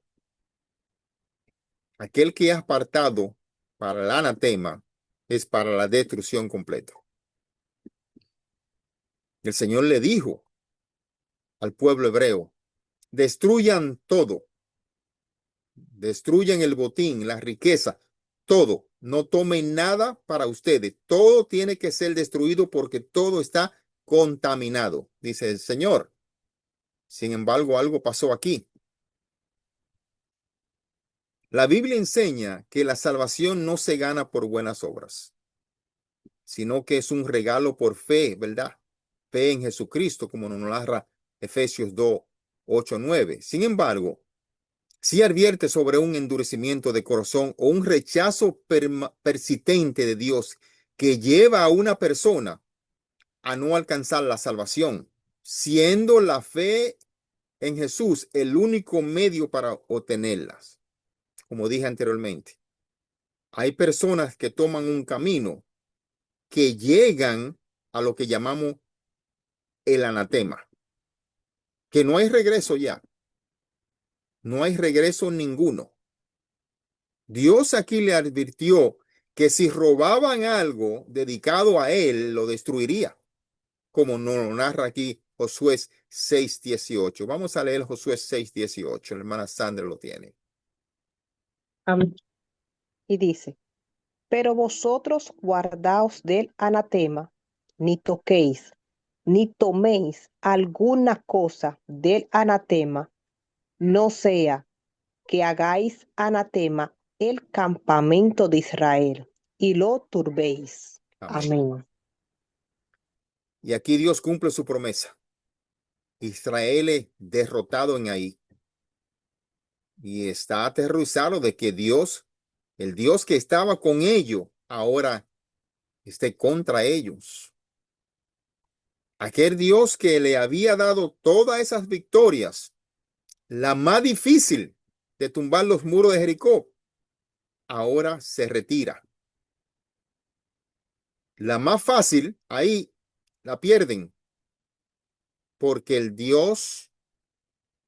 Aquel que es apartado para el anatema es para la destrucción completa. El Señor le dijo al pueblo hebreo: destruyan todo, destruyan el botín, la riqueza, todo, no tomen nada para ustedes, todo tiene que ser destruido porque todo está contaminado, dice el Señor. Sin embargo, algo pasó aquí. La Biblia enseña que la salvación no se gana por buenas obras, sino que es un regalo por fe, ¿verdad? Fe en Jesucristo, como nos narra Efesios 2, 8, 9. Sin embargo, si advierte sobre un endurecimiento de corazón o un rechazo persistente de Dios que lleva a una persona a no alcanzar la salvación, siendo la fe en Jesús el único medio para obtenerlas. Como dije anteriormente, hay personas que toman un camino que llegan a lo que llamamos el anatema, que no hay regreso ya, no hay regreso ninguno. Dios aquí le advirtió que si robaban algo dedicado a él, lo destruiría, como nos lo narra aquí Josué 6:18. Vamos a leer Josué 6:18. La hermana Sandra lo tiene. Amén. Y dice: pero vosotros guardaos del anatema, ni toquéis, ni toméis alguna cosa del anatema, no sea que hagáis anatema el campamento de Israel y lo turbéis. Amén. Amén. Y aquí Dios cumple su promesa. Israel es derrotado en ahí. Y está aterrorizado de que Dios, el Dios que estaba con ellos, ahora esté contra ellos. Aquel Dios que le había dado todas esas victorias, la más difícil de tumbar los muros de Jericó, ahora se retira. La más fácil, ahí la pierden, porque el Dios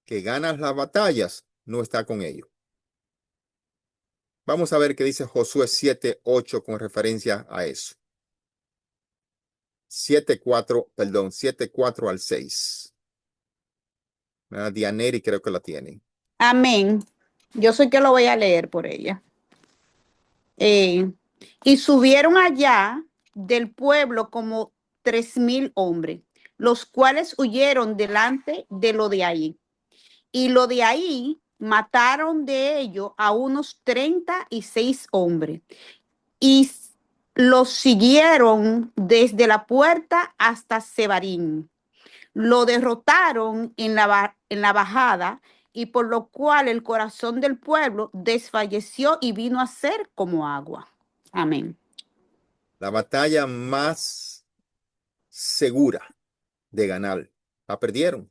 que gana las batallas no está con ellos. Vamos a ver qué dice Josué 7:8 con referencia a eso. 7:4 al 6. Dianeri creo que la tiene. Amén. Yo soy que lo voy a leer por ella. Y subieron allá del pueblo como 3,000 hombres, los cuales huyeron delante de lo de ahí. Y lo de ahí mataron de ellos a unos 36 hombres. Y los siguieron desde la puerta hasta Sebarín. Lo derrotaron en la bajada, y por lo cual el corazón del pueblo desfalleció y vino a ser como agua. Amén. La batalla más segura de ganar, la perdieron.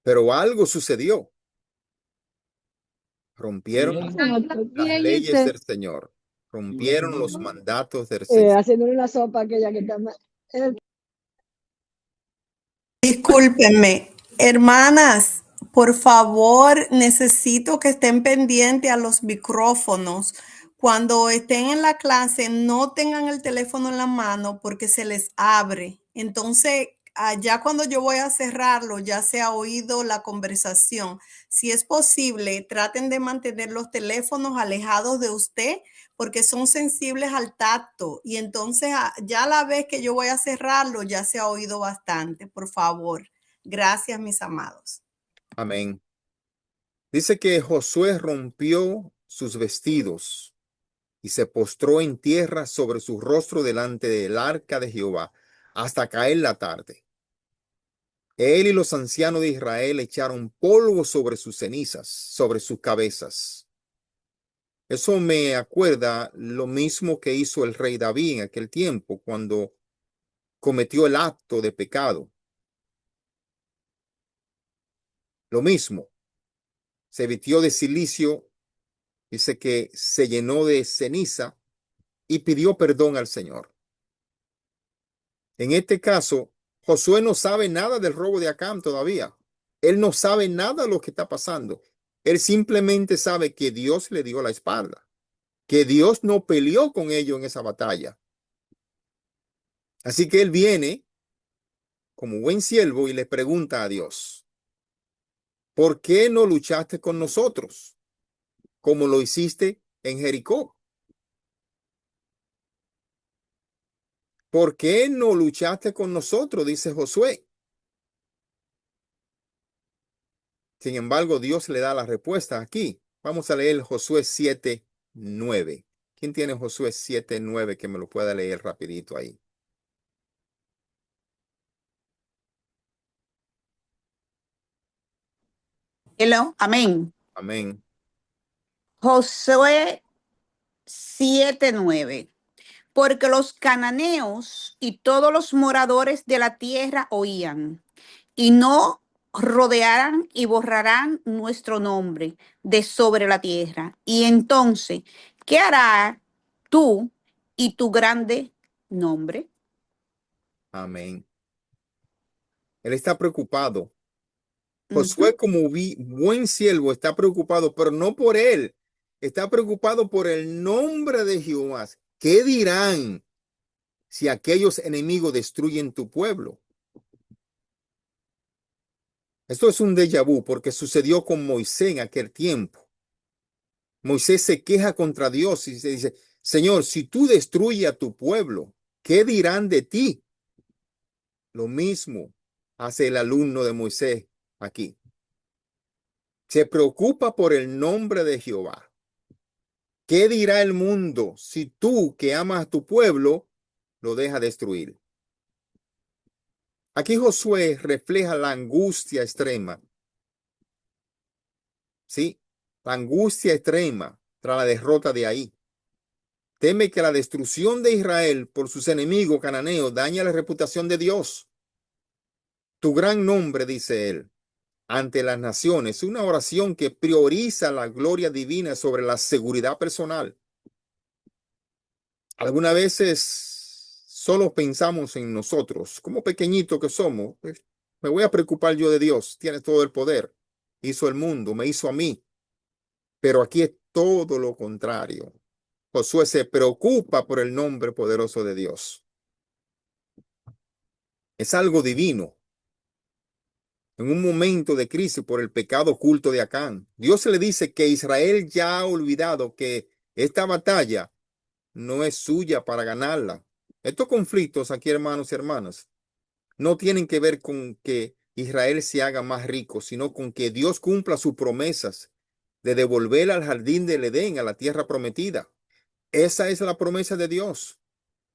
Pero algo sucedió. Rompieron las leyes del Señor. Rompieron los mandatos del Señor. Haciendo una sopa aquella que está... Discúlpenme, hermanas, por favor, necesito que estén pendientes a los micrófonos. Cuando estén en la clase, no tengan el teléfono en la mano porque se les abre. Entonces, ya cuando yo voy a cerrarlo, ya se ha oído la conversación. Si es posible, traten de mantener los teléfonos alejados de usted porque son sensibles al tacto. Y entonces ya la vez que yo voy a cerrarlo, ya se ha oído bastante. Por favor. Gracias, mis amados. Amén. Dice que Josué rompió sus vestidos y se postró en tierra sobre su rostro delante del arca de Jehová hasta caer la tarde. Él y los ancianos de Israel echaron polvo sobre sus cenizas, sobre sus cabezas. Eso me acuerda lo mismo que hizo el rey David en aquel tiempo cuando cometió el acto de pecado. Lo mismo, se vistió de cilicio, dice que se llenó de ceniza y pidió perdón al Señor. En este caso, Josué no sabe nada del robo de Acán todavía. Él no sabe nada de lo que está pasando. Él simplemente sabe que Dios le dio la espalda, que Dios no peleó con ellos en esa batalla. Así que él viene como buen siervo y le pregunta a Dios, ¿por qué no luchaste con nosotros como lo hiciste en Jericó? ¿Por qué no luchaste con nosotros? Dice Josué. Sin embargo, Dios le da la respuesta aquí. Vamos a leer Josué 7:9. ¿Quién tiene Josué 7:9 que me lo pueda leer rapidito ahí? Hello, amén. Amén. Josué 7:9. Porque los cananeos y todos los moradores de la tierra oían, y no rodearán y borrarán nuestro nombre de sobre la tierra. Y entonces, ¿qué hará tú y tu grande nombre? Amén. Él está preocupado. Ujú. Josué, como buen siervo, está preocupado, pero no por él. Está preocupado por el nombre de Jehová. ¿Qué dirán si aquellos enemigos destruyen tu pueblo? Esto es un déjà vu porque sucedió con Moisés en aquel tiempo. Moisés se queja contra Dios y se dice, Señor, si tú destruyes a tu pueblo, ¿qué dirán de ti? Lo mismo hace el alumno de Moisés aquí. Se preocupa por el nombre de Jehová. ¿Qué dirá el mundo si tú que amas a tu pueblo lo dejas destruir? Aquí Josué refleja la angustia extrema. Sí, la angustia extrema tras la derrota de ahí. Teme que la destrucción de Israel por sus enemigos cananeos dañe la reputación de Dios. Tu gran nombre, dice él, ante las naciones, una oración que prioriza la gloria divina sobre la seguridad personal. Algunas veces solo pensamos en nosotros, como pequeñitos que somos. Pues, me voy a preocupar yo de Dios, tiene todo el poder, hizo el mundo, me hizo a mí. Pero aquí es todo lo contrario. Josué se preocupa por el nombre poderoso de Dios. Es algo divino. En un momento de crisis por el pecado oculto de Acán, Dios le dice que Israel ya ha olvidado que esta batalla no es suya para ganarla. Estos conflictos aquí, hermanos y hermanas, no tienen que ver con que Israel se haga más rico, sino con que Dios cumpla sus promesas de devolver al jardín del Edén, a la tierra prometida. Esa es la promesa de Dios.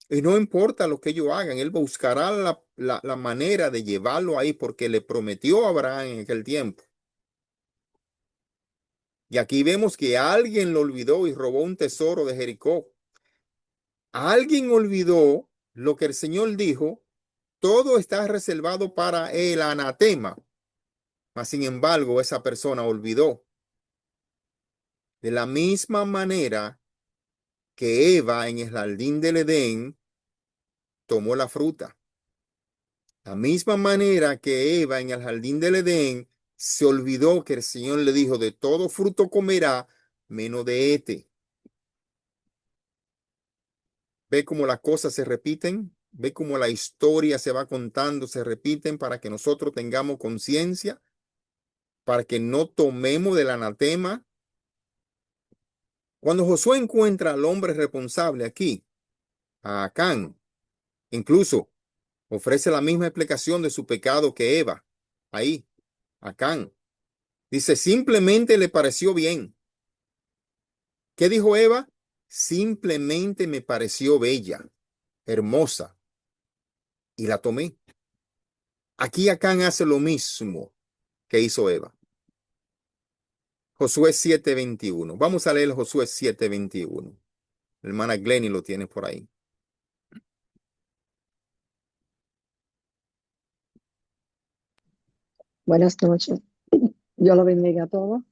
Y no importa lo que ellos hagan, Él buscará la manera de llevarlo ahí porque le prometió a Abraham en aquel tiempo. Y aquí vemos que alguien lo olvidó y robó un tesoro de Jericó. Alguien olvidó lo que el Señor dijo, todo está reservado para el anatema. Mas, sin embargo, esa persona olvidó. De la misma manera que Eva en el jardín del Edén tomó la fruta. La misma manera que Eva en el jardín del Edén se olvidó que el Señor le dijo, de todo fruto comerá, menos de este. ¿Ve cómo las cosas se repiten? Ve cómo la historia se va contando, se repiten para que nosotros tengamos conciencia, para que no tomemos del anatema. Cuando Josué encuentra al hombre responsable aquí, a Acán, incluso ofrece la misma explicación de su pecado que Eva. Ahí, Acán. Dice, simplemente le pareció bien. ¿Qué dijo Eva? Simplemente me pareció bella, hermosa, y la tomé. Aquí Acán hace lo mismo que hizo Eva. Josué 7:21. Vamos a leer Josué 7:21. La hermana Glenny lo tiene por ahí. Buenas noches. Yo lo bendiga a todos.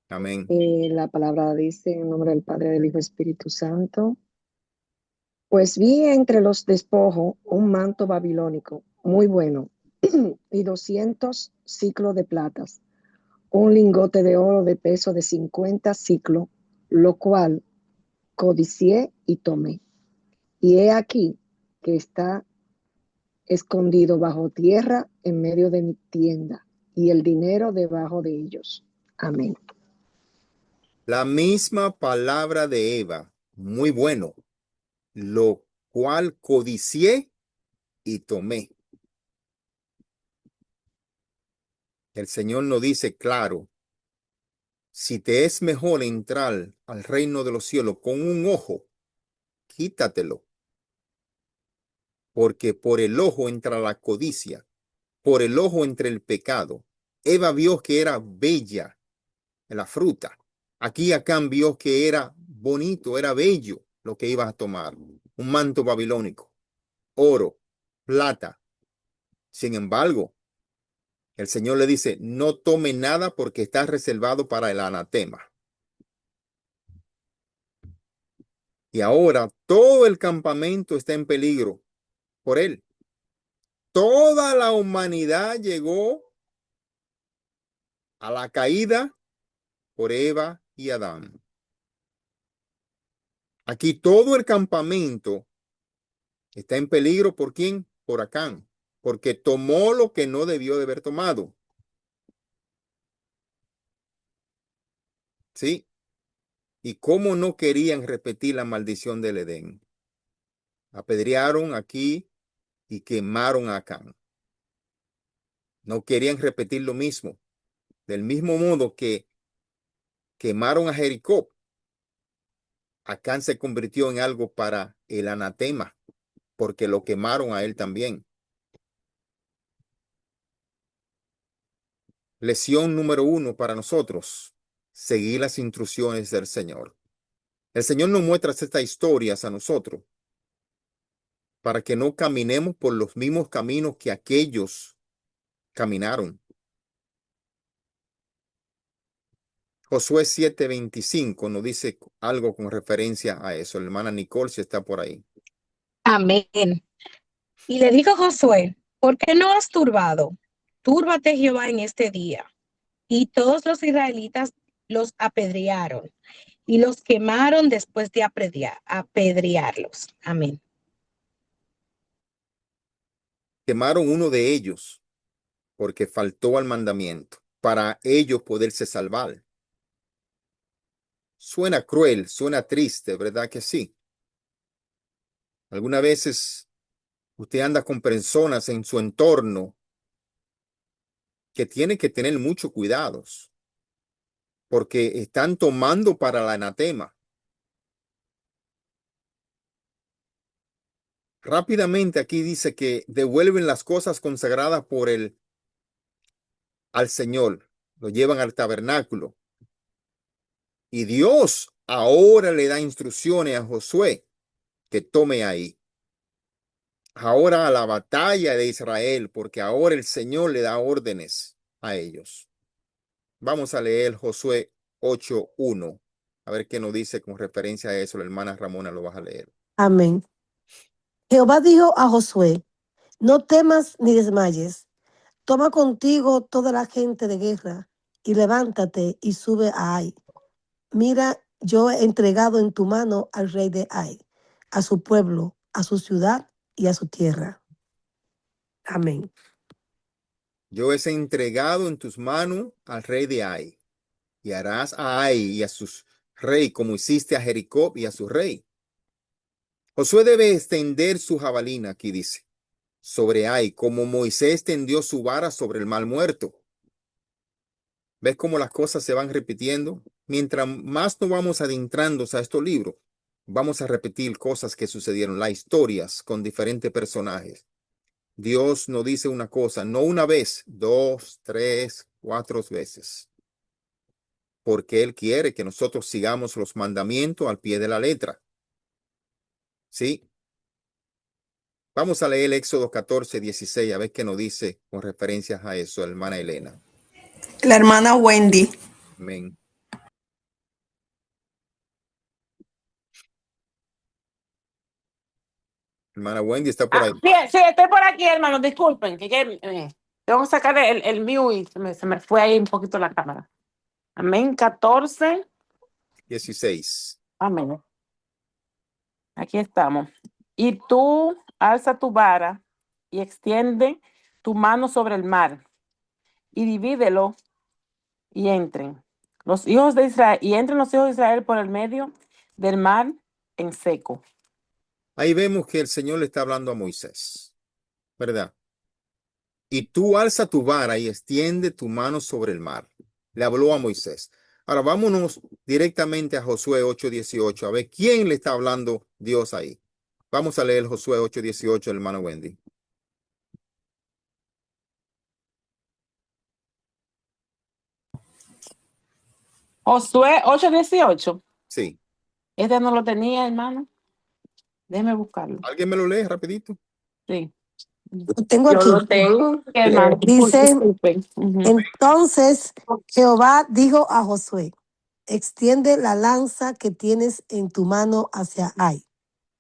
Amén. La palabra dice en nombre del Padre, del Hijo y Espíritu Santo. Pues vi entre los despojos un manto babilónico muy bueno y 200 ciclos de platas, un lingote de oro de peso de 50 ciclos, lo cual codicié y tomé. Y he aquí que está escondido bajo tierra en medio de mi tienda, y el dinero debajo de ellos. Amén. La misma palabra de Eva, muy bueno, lo cual codicié y tomé. El Señor nos dice claro, si te es mejor entrar al reino de los cielos con un ojo, quítatelo, porque por el ojo entra la codicia, por el ojo entra el pecado. Eva vio que era bella la fruta. Aquí Acán vio que era bonito, era bello lo que ibas a tomar. Un manto babilónico, oro, plata. Sin embargo, el Señor le dice, no tome nada porque está reservado para el anatema. Y ahora todo el campamento está en peligro por él. Toda la humanidad llegó a la caída por Eva y Adán. Aquí todo el campamento está en peligro. ¿Por quién? Por Acán, porque tomó lo que no debió de haber tomado. ¿Sí? Y cómo no querían repetir la maldición del Edén. Apedrearon aquí y quemaron a Acán. No querían repetir lo mismo. Del mismo modo que quemaron a Jericó, Acán se convirtió en algo para el anatema, porque lo quemaron a él también. Lección número 1 para nosotros: seguir las instrucciones del Señor. El Señor nos muestra estas historias a nosotros para que no caminemos por los mismos caminos que aquellos caminaron. Josué 7:25 nos dice algo con referencia a eso. La hermana Nicole, si está por ahí. Amén. Y le dijo Josué, ¿por qué no has turbado? Túrbate Jehová en este día. Y todos los israelitas los apedrearon y los quemaron después de apedrearlos. Amén. Quemaron uno de ellos porque faltó al mandamiento para ellos poderse salvar. Suena cruel, suena triste, ¿verdad que sí? Algunas veces usted anda con personas en su entorno que tienen que tener mucho cuidados porque están tomando para el anatema. Rápidamente aquí dice que devuelven las cosas consagradas por al Señor, lo llevan al tabernáculo. Y Dios ahora le da instrucciones a Josué que tome ahí. Ahora a la batalla de Israel, porque ahora el Señor le da órdenes a ellos. Vamos a leer Josué 8:1. A ver qué nos dice con referencia a eso. La hermana Ramona lo vas a leer. Amén. Jehová dijo a Josué, no temas ni desmayes. Toma contigo toda la gente de guerra y levántate y sube a Ai. Mira, yo he entregado en tu mano al rey de Ai, a su pueblo, a su ciudad y a su tierra. Amén. Yo he entregado en tus manos al rey de Ai, y harás a Ai y a sus rey como hiciste a Jericó y a su rey. Josué debe extender su jabalina, aquí dice, sobre Ai, como Moisés tendió su vara sobre el mar muerto. ¿Ves cómo las cosas se van repitiendo? Mientras más nos vamos adentrándonos a estos libros, vamos a repetir cosas que sucedieron, las historias con diferentes personajes. Dios nos dice una cosa, no una vez, 2, 3, 4 veces. Porque Él quiere que nosotros sigamos los mandamientos al pie de la letra. ¿Sí? Vamos a leer Éxodo 14, 16, a ver qué nos dice con referencias a eso, hermana Elena. La hermana Wendy. Amén. Hermana Wendy está por ahí. Sí, sí, estoy por aquí, hermano. Disculpen, tengo que sacar el mute y se me fue ahí un poquito la cámara. Amén. 14. 16. Amén. Aquí estamos. Y tú alza tu vara y extiende tu mano sobre el mar y divídelo y entren los hijos de Israel y entren los hijos de Israel por el medio del mar en seco. Ahí vemos que el Señor le está hablando a Moisés, ¿verdad? Y tú alza tu vara y extiende tu mano sobre el mar. Le habló a Moisés. Ahora vámonos directamente a Josué 8:18, a ver quién le está hablando Dios ahí. Vamos a leer Josué 8:18, hermano Wendy. Josué 8:18. Sí. Este no lo tenía, hermano. Déjeme buscarlo. ¿Alguien me lo lee rapidito? Sí. Lo tengo Yo aquí. lo tengo. Hermano, Dice, disculpen. Ujú. entonces Jehová dijo a Josué, extiende la lanza que tienes en tu mano hacia Ai,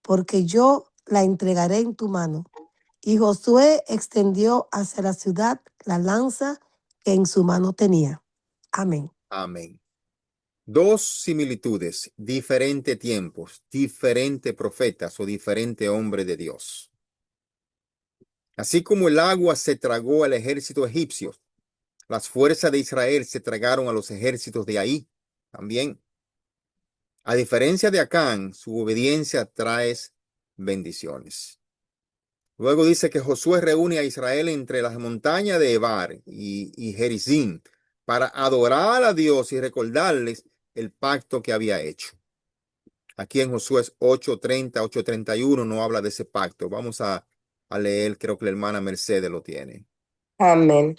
porque yo la entregaré en tu mano. Y Josué extendió hacia la ciudad la lanza que en su mano tenía. Amén. Amén. Dos similitudes, diferentes tiempos, diferentes profetas o diferente hombre de Dios. Así como el agua se tragó al ejército egipcio, las fuerzas de Israel se tragaron a los ejércitos de ahí también. A diferencia de Acán, su obediencia trae bendiciones. Luego dice que Josué reúne a Israel entre las montañas de Ebar y Gerizim para adorar a Dios y recordarles el pacto que había hecho. Aquí en Josué 8:30, 8:31 no habla de ese pacto. Vamos a leer, creo que la hermana Mercedes lo tiene. Amén.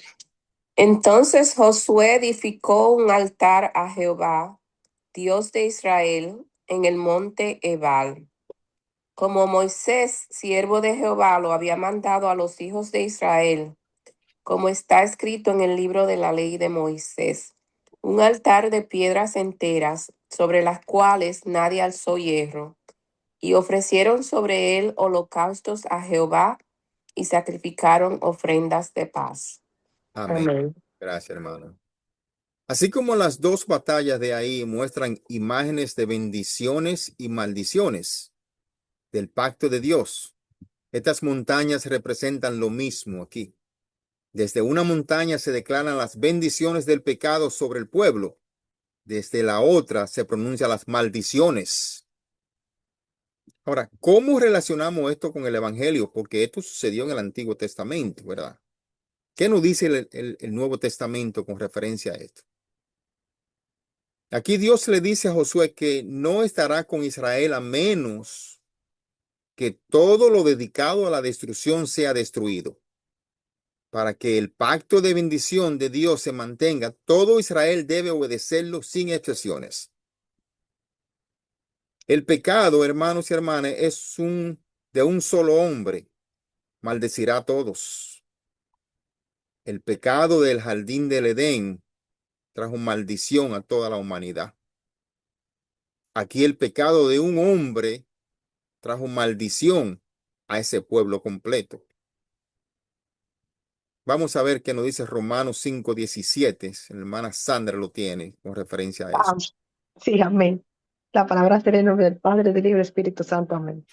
Entonces Josué edificó un altar a Jehová, Dios de Israel, en el monte Ebal, como Moisés, siervo de Jehová, lo había mandado a los hijos de Israel, como está escrito en el libro de la ley de Moisés. Un altar de piedras enteras, sobre las cuales nadie alzó hierro, y ofrecieron sobre él holocaustos a Jehová, y sacrificaron ofrendas de paz. Amén. Amén. Gracias, hermano. Así como las dos batallas de ahí muestran imágenes de bendiciones y maldiciones del pacto de Dios, estas montañas representan lo mismo aquí. Desde una montaña se declaran las bendiciones del pecado sobre el pueblo. Desde la otra se pronuncian las maldiciones. Ahora, ¿cómo relacionamos esto con el Evangelio? Porque esto sucedió en el Antiguo Testamento, ¿verdad? ¿Qué nos dice el Nuevo Testamento con referencia a esto? Aquí Dios le dice a Josué que no estará con Israel a menos que todo lo dedicado a la destrucción sea destruido. Para que el pacto de bendición de Dios se mantenga, todo Israel debe obedecerlo sin excepciones. El pecado, hermanos y hermanas, es de un solo hombre. Maldecirá a todos. El pecado del jardín del Edén trajo maldición a toda la humanidad. Aquí el pecado de un hombre trajo maldición a ese pueblo completo. Vamos a ver qué nos dice Romanos 5:17. La hermana Sandra lo tiene con referencia a eso. Sí, amén. La palabra será en nombre del Padre, del Hijo y del Espíritu Santo. Amén.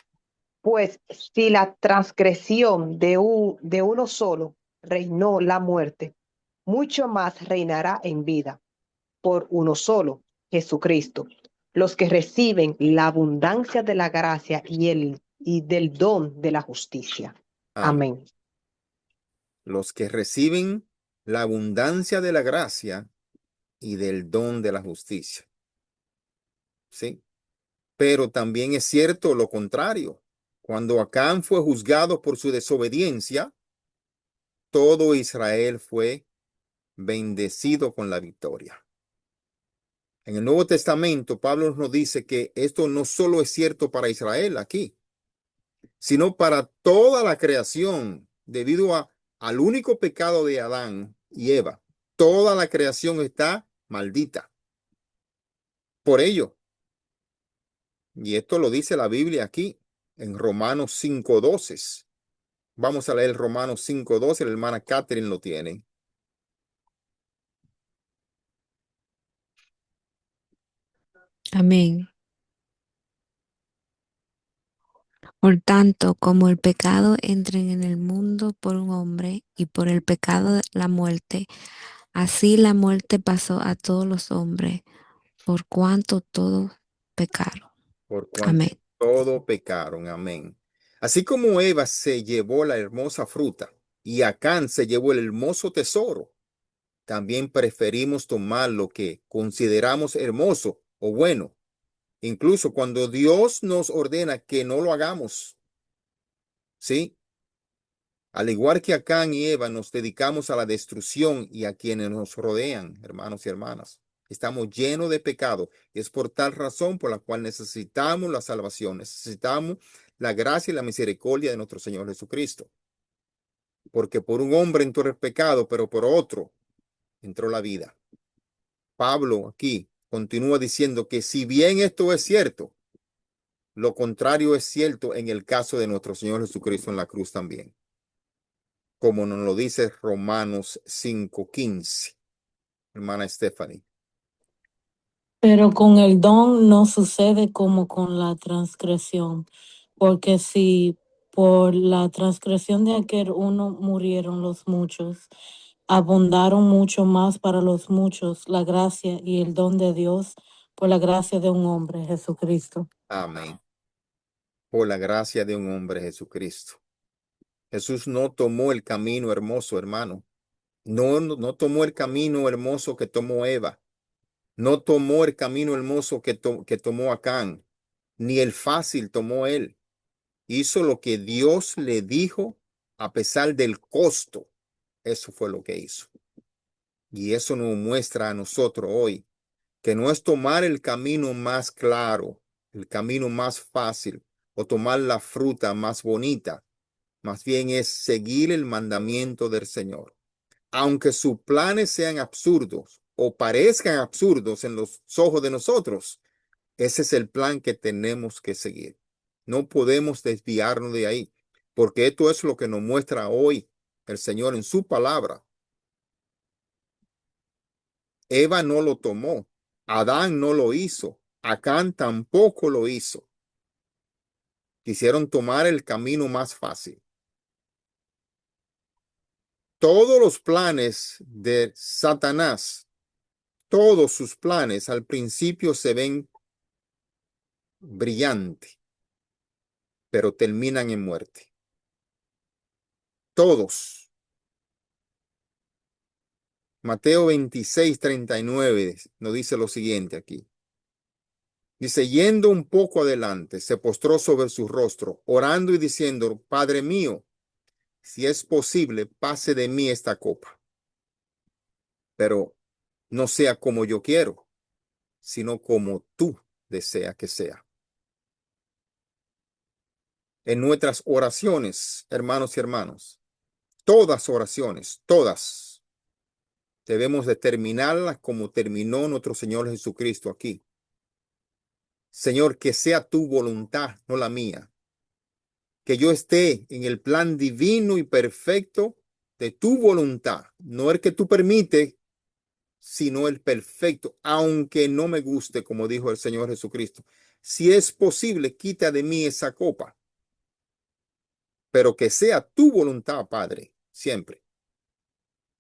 Pues si la transgresión de uno solo reinó la muerte, mucho más reinará en vida por uno solo, Jesucristo, los que reciben la abundancia de la gracia y del don de la justicia. Amén. Amén. Los que reciben la abundancia de la gracia y del don de la justicia. ¿Sí? Pero también es cierto lo contrario. Cuando Acán fue juzgado por su desobediencia, todo Israel fue bendecido con la victoria. En el Nuevo Testamento, Pablo nos dice que esto no solo es cierto para Israel aquí, sino para toda la creación, debido al único pecado de Adán y Eva. Toda la creación está maldita por ello. Y esto lo dice la Biblia aquí, en Romanos 5:12. Vamos a leer Romanos 5:12, la hermana Catherine lo tiene. Amén. Por tanto, como el pecado entra en el mundo por un hombre y por el pecado la muerte, así la muerte pasó a todos los hombres, por cuanto todos pecaron. Por cuanto Amén. todo pecaron. Amén. Así como Eva se llevó la hermosa fruta y Acán se llevó el hermoso tesoro, también preferimos tomar lo que consideramos hermoso o bueno, incluso cuando Dios nos ordena que no lo hagamos. ¿Sí? Al igual que Acán y Eva, nos dedicamos a la destrucción y a quienes nos rodean, hermanos y hermanas. Estamos llenos de pecado. Es por tal razón por la cual necesitamos la salvación, necesitamos la gracia y la misericordia de nuestro Señor Jesucristo. Porque por un hombre entró el pecado, pero por otro entró la vida. Pablo aquí continúa diciendo que si bien esto es cierto, lo contrario es cierto en el caso de nuestro Señor Jesucristo en la cruz también, como nos lo dice Romanos 5:15, hermana Stephanie. Pero con el don no sucede como con la transgresión, porque si por la transgresión de aquel uno murieron los muchos, abundaron mucho más para los muchos la gracia y el don de Dios por la gracia de un hombre, Jesucristo. Amén. Por la gracia de un hombre, Jesucristo. Jesús no tomó el camino hermoso, hermano. No tomó el camino hermoso que tomó Eva. No tomó el camino hermoso que tomó Acán. Ni el fácil tomó él. Hizo lo que Dios le dijo a pesar del costo. Eso fue lo que hizo. Y eso nos muestra a nosotros hoy que no es tomar el camino más claro, el camino más fácil o tomar la fruta más bonita. Más bien es seguir el mandamiento del Señor. Aunque sus planes sean absurdos o parezcan absurdos en los ojos de nosotros, ese es el plan que tenemos que seguir. No podemos desviarnos de ahí, porque esto es lo que nos muestra hoy el Señor en su palabra. Eva no lo tomó, Adán no lo hizo, Acán tampoco lo hizo. Quisieron tomar el camino más fácil. Todos los planes de Satanás, todos sus planes al principio se ven brillantes, pero terminan en muerte. Todos. Mateo 26:39 nos dice lo siguiente aquí. Dice, yendo un poco adelante, se postró sobre su rostro, orando y diciendo, Padre mío, si es posible, pase de mí esta copa. Pero no sea como yo quiero, sino como tú deseas que sea. En nuestras oraciones, hermanos y hermanas, todas oraciones, todas, debemos determinarlas como terminó nuestro Señor Jesucristo aquí. Señor, que sea tu voluntad, no la mía. Que yo esté en el plan divino y perfecto de tu voluntad, no el que tú permites, sino el perfecto, aunque no me guste, como dijo el Señor Jesucristo. Si es posible, quita de mí esa copa. pero que sea tu voluntad, Padre, siempre.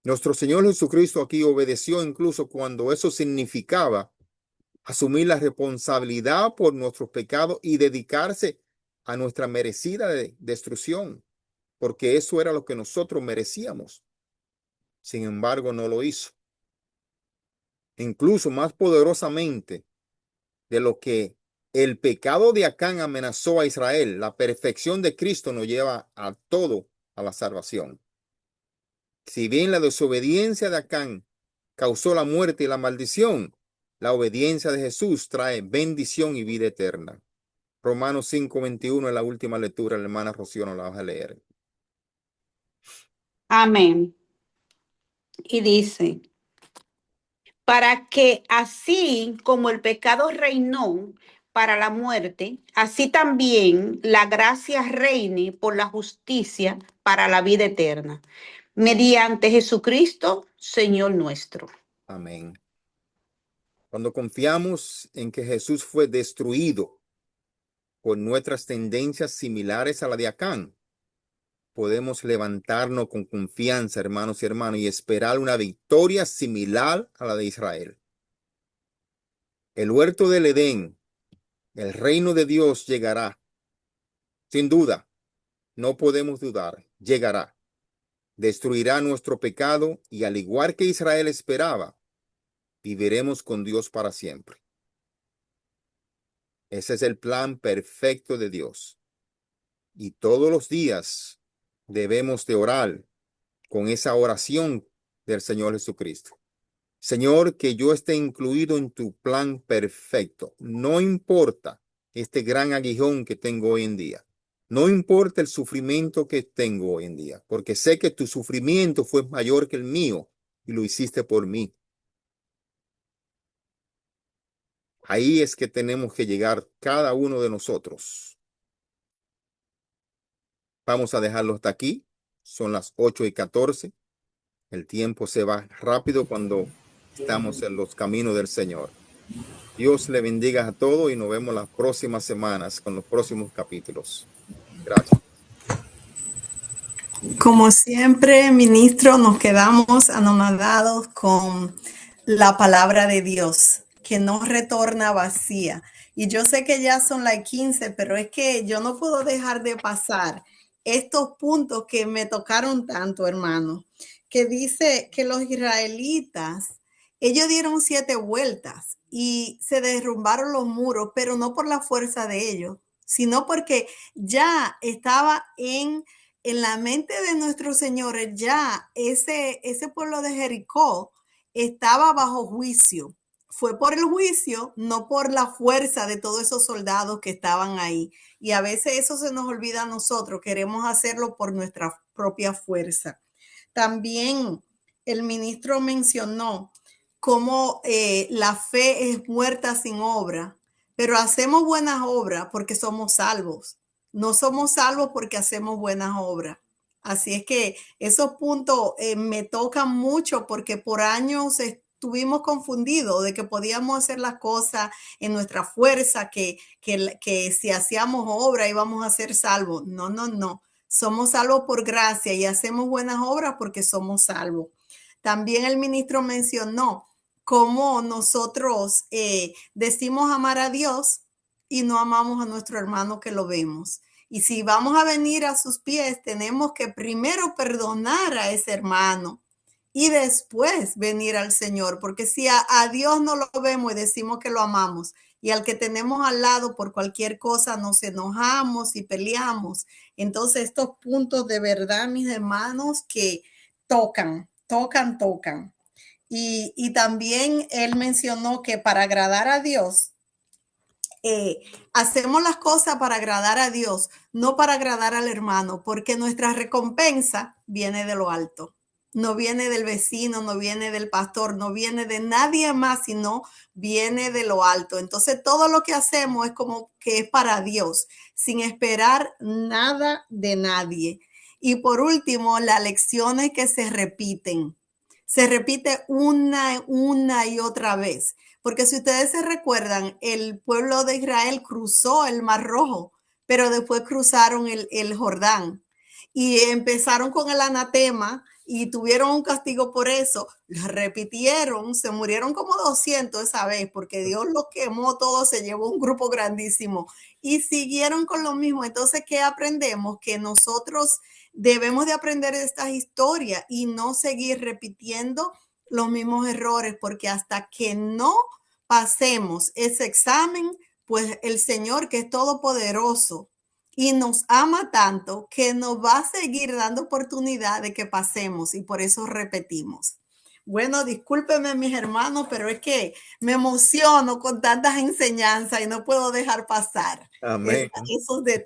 Nuestro Señor Jesucristo aquí obedeció incluso cuando eso significaba asumir la responsabilidad por nuestros pecados y dedicarse a nuestra merecida destrucción, porque eso era lo que nosotros merecíamos. Sin embargo, no lo hizo. Incluso más poderosamente de lo que el pecado de Acán amenazó a Israel, la perfección de Cristo nos lleva a todo a la salvación. Si bien la desobediencia de Acán causó la muerte y la maldición, la obediencia de Jesús trae bendición y vida eterna. Romanos 5:21 es la última lectura, la hermana Rocío nos la va a leer. Amén. Y dice, para que así como el pecado reinó para la muerte, así también la gracia reine por la justicia para la vida eterna, mediante Jesucristo, Señor nuestro. Amén. Cuando confiamos en que Jesús fue destruido por nuestras tendencias similares a la de Acán, podemos levantarnos con confianza, hermanos y hermanas, y esperar una victoria similar a la de Israel. El huerto del Edén, el reino de Dios llegará. Sin duda, no podemos dudar, llegará. Destruirá nuestro pecado y al igual que Israel esperaba, viviremos con Dios para siempre. Ese es el plan perfecto de Dios. Y todos los días debemos de orar con esa oración del Señor Jesucristo. Señor, que yo esté incluido en tu plan perfecto. No importa este gran aguijón que tengo hoy en día. No importa el sufrimiento que tengo hoy en día, porque sé que tu sufrimiento fue mayor que el mío y lo hiciste por mí. Ahí es que tenemos que llegar cada uno de nosotros. Vamos a dejarlo hasta aquí. Son las 8:14. El tiempo se va rápido cuando estamos en los caminos del Señor. Dios le bendiga a todos y nos vemos las próximas semanas con los próximos capítulos. Gracias. Como siempre, ministro, nos quedamos anonadados con la palabra de Dios, que no retorna vacía. Y yo sé que ya son las 15, pero es que yo no puedo dejar de pasar estos puntos que me tocaron tanto, hermano, que dice que los israelitas, ellos dieron 7 vueltas y se derrumbaron los muros, pero no por la fuerza de ellos, sino porque ya estaba en la mente de nuestro Señor, ya ese pueblo de Jericó estaba bajo juicio. Fue por el juicio, no por la fuerza de todos esos soldados que estaban ahí. Y a veces eso se nos olvida a nosotros, queremos hacerlo por nuestra propia fuerza. También el ministro mencionó cómo la fe es muerta sin obra, pero hacemos buenas obras porque somos salvos. No somos salvos porque hacemos buenas obras. Así es que esos puntos me tocan mucho porque por años estuvimos confundidos de que podíamos hacer las cosas en nuestra fuerza, que si hacíamos obra íbamos a ser salvos. No, no, no. Somos salvos por gracia y hacemos buenas obras porque somos salvos. También el ministro mencionó cómo nosotros decimos amar a Dios y no amamos a nuestro hermano que lo vemos. Y si vamos a venir a sus pies, tenemos que primero perdonar a ese hermano y después venir al Señor, porque si a Dios no lo vemos y decimos que lo amamos, y al que tenemos al lado por cualquier cosa nos enojamos y peleamos, entonces estos puntos de verdad, mis hermanos, que tocan. Y también él mencionó que para agradar a Dios, hacemos las cosas para agradar a Dios, no para agradar al hermano, porque nuestra recompensa viene de lo alto. No viene del vecino, no viene del pastor, no viene de nadie más, sino viene de lo alto. Entonces todo lo que hacemos es como que es para Dios, sin esperar nada de nadie. Y por último, las lecciones que se repiten. Se repite una y otra vez. Porque si ustedes se recuerdan, el pueblo de Israel cruzó el Mar Rojo, pero después cruzaron el Jordán. y empezaron con el anatema y tuvieron un castigo por eso. Repitieron, se murieron como 200 esa vez porque Dios los quemó todos, se llevó un grupo grandísimo y siguieron con lo mismo. Entonces, ¿qué aprendemos? Que nosotros debemos de aprender de estas historias y no seguir repitiendo los mismos errores, porque hasta que no pasemos ese examen, pues el Señor, que es todopoderoso y nos ama tanto, que nos va a seguir dando oportunidad de que pasemos, y por eso repetimos. Bueno, discúlpenme mis hermanos, pero es que me emociono con tantas enseñanzas y no puedo dejar pasar Amén. esos detalles.